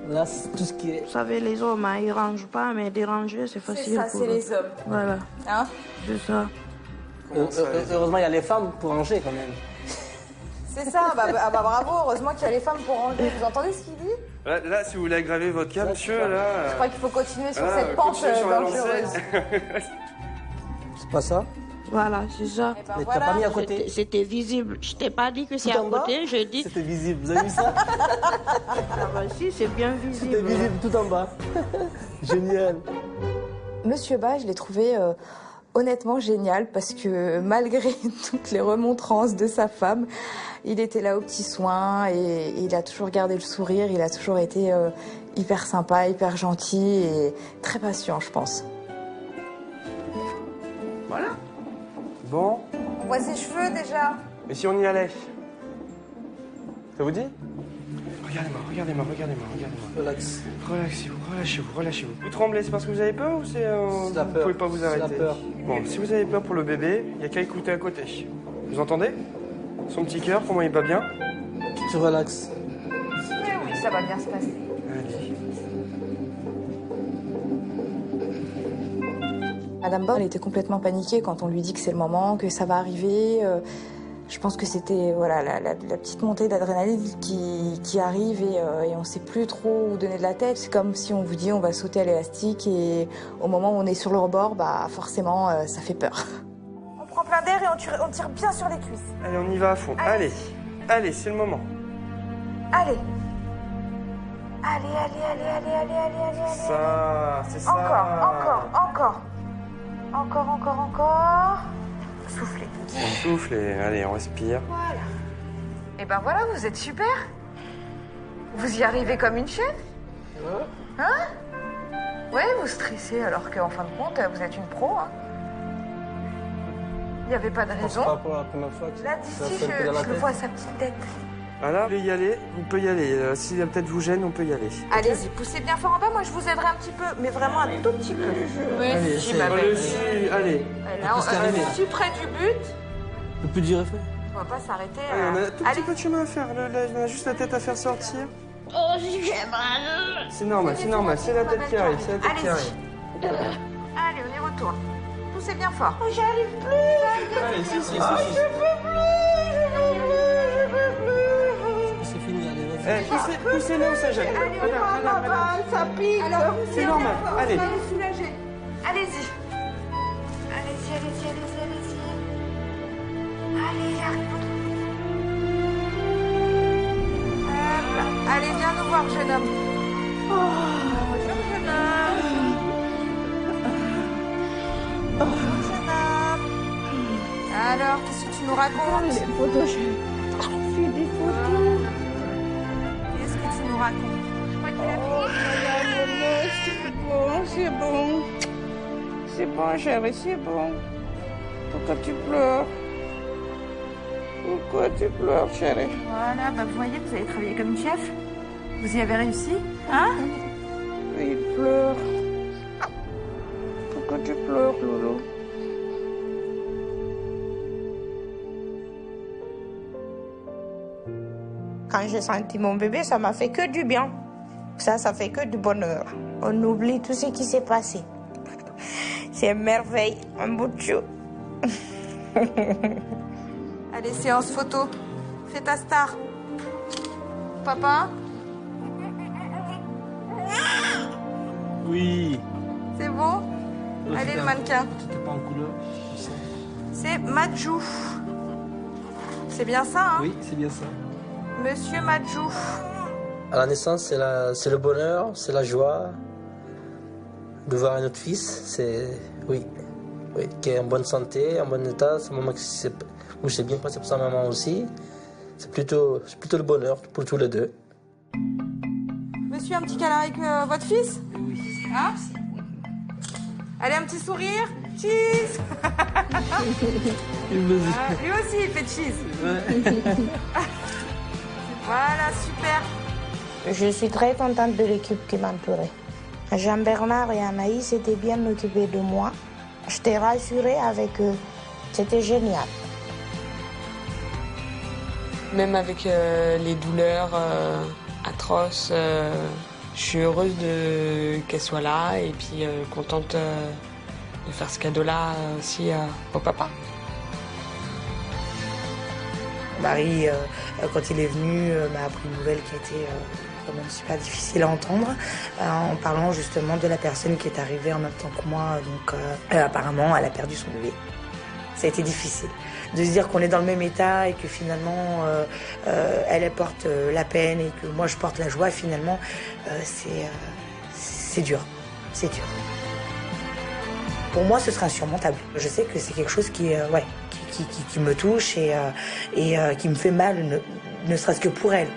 Là, c'est tout ce qui est... Vous savez, les hommes, hein, ils rangent pas, mais déranger, c'est facile. C'est ça, pour c'est eux. les hommes. Voilà. Hein? C'est ça. Heureusement, il y a les femmes pour ranger quand même. C'est ça, bah bravo, heureusement qu'il y a les femmes pour ranger. Vous entendez ce qu'il dit? Là, si vous voulez aggraver votre cas, monsieur, là... Je crois qu'il faut continuer sur Ah, cette pente continuez sur la dangereuse. lancée. C'est pas ça? Voilà, c'est ça. Eh ben Mais voilà. t'as pas mis à côté? C'était visible. Je t'ai pas dit que c'est Tout à en bas? côté, j'ai dit... C'était visible, vous avez vu ça? Ah bah si, c'est bien visible. C'était visible tout en bas. Génial. Monsieur Ba, je l'ai trouvé honnêtement génial parce que malgré toutes les remontrances de sa femme, il était là aux petits soins et il a toujours gardé le sourire, il a toujours été hyper sympa, hyper gentil et très patient, je pense. Voilà. Bon, On voit ses cheveux déjà. et si on y allait? Ça vous dit? Regardez-moi. Relax. Relâchez-vous. Vous tremblez, c'est parce que vous avez peur ou c'est... C'est la vous peur. pouvez pas vous C'est la arrêter? peur. Bon, si vous avez peur pour le bébé, il n'y a qu'à écouter à côté. Vous entendez? Son petit cœur, comment il bat bien? Tu relaxes. Oui, ça va bien se passer. Allez. Madame Ba, elle était complètement paniquée quand on lui dit que c'est le moment, que ça va arriver. Je pense que c'était voilà, la petite montée d'adrénaline qui arrive et on ne sait plus trop où donner de la tête. C'est comme si on vous dit on va sauter à l'élastique et au moment où on est sur le rebord, bah forcément ça fait peur. On prend plein d'air et on tire bien sur les cuisses. Allez, on y va à fond. Allez, c'est le moment. Allez. Allez. Ça, c'est ça. Encore. Soufflez. On souffle et allez, on respire. Voilà. Et ben voilà, vous êtes super. Vous y arrivez comme une chef. Hein? Ouais, vous stressez alors qu'en fin de compte, vous êtes une pro. Hein. Il n'y avait pas de raison. C'est pas pour la première fois que Là, d'ici, je le vois sa petite tête. Voilà, vous voulez y aller, on peut y aller. Si la tête vous gêne, on peut y aller. Allez-y, poussez bien fort en bas. Moi, je vous aiderai un petit peu, mais vraiment un tout petit peu. Allez, Si, ma belle. allez. Là, je suis près du but. Le plus dur est fait. On va pas s'arrêter. On a un tout petit peu de chemin à faire. On a juste la tête à faire sortir. Oh, j'ai mal. C'est normal, c'est normal. C'est la tête qui arrive, c'est la tête qui arrive. Allez, on y retourne. Poussez bien fort. Oh, j'arrive plus. Allez, si. Je peux plus. C'est fini, allez, poussez là où ça gêne. Allez, regarde, ça pique. Alors, c'est normal, allez. Soulagez. Allez-y. Allez-y. Allez, arrive. Allez, viens nous voir, jeune homme. Bonjour, jeune homme. Alors, qu'est-ce que tu nous racontes? Les photos, je fais des photos. Qu'est-ce que tu nous racontes? Je crois qu'il a C'est bon. C'est bon, chérie, c'est bon. Pourquoi tu pleures? Pourquoi tu pleures, chérie? Voilà, vous voyez, vous avez travaillé comme chef. Vous y avez réussi, hein? Il pleure. Pourquoi tu pleures, Loulou? Quand j'ai senti mon bébé, ça m'a fait que du bien. Ça fait que du bonheur. On oublie tout ce qui s'est passé. C'est une merveille, un bout de chou. Allez, séance photo. Fais ta star. Papa? Oui. C'est bon? Allez, le mannequin. C'était pas en couleur. C'est Madjou. C'est bien ça, hein? Oui, c'est bien ça. Monsieur Madjou. À la naissance, c'est le bonheur, c'est la joie de voir un autre fils. Oui, qui est en bonne santé, en bon état. C'est un moment où c'est bien passé pour sa maman aussi. C'est plutôt le bonheur pour tous les deux. Monsieur, un petit câlin avec votre fils? Oui. Hein? Allez, un petit sourire. Cheese. Lui aussi, il fait cheese. Voilà, super. Je suis très contente de l'équipe qui m'entourait. Jean-Bernard et Anaïs étaient bien occupés de moi. J'étais rassurée avec eux. C'était génial. Même avec les douleurs atroces, je suis heureuse qu'elle soit là et puis contente de faire ce cadeau-là aussi au papa. Marie, quand il est venu, m'a appris une nouvelle qui était quand même super difficile à entendre, en parlant justement de la personne qui est arrivée en même temps que moi. Donc apparemment, elle a perdu son bébé. Ça a été difficile de se dire qu'on est dans le même état et que finalement elle porte la peine et que moi je porte la joie. Finalement, c'est dur, c'est dur. Pour moi, ce sera insurmontable. Je sais que c'est quelque chose qui me touche et qui me fait mal, ne serait-ce que pour elle.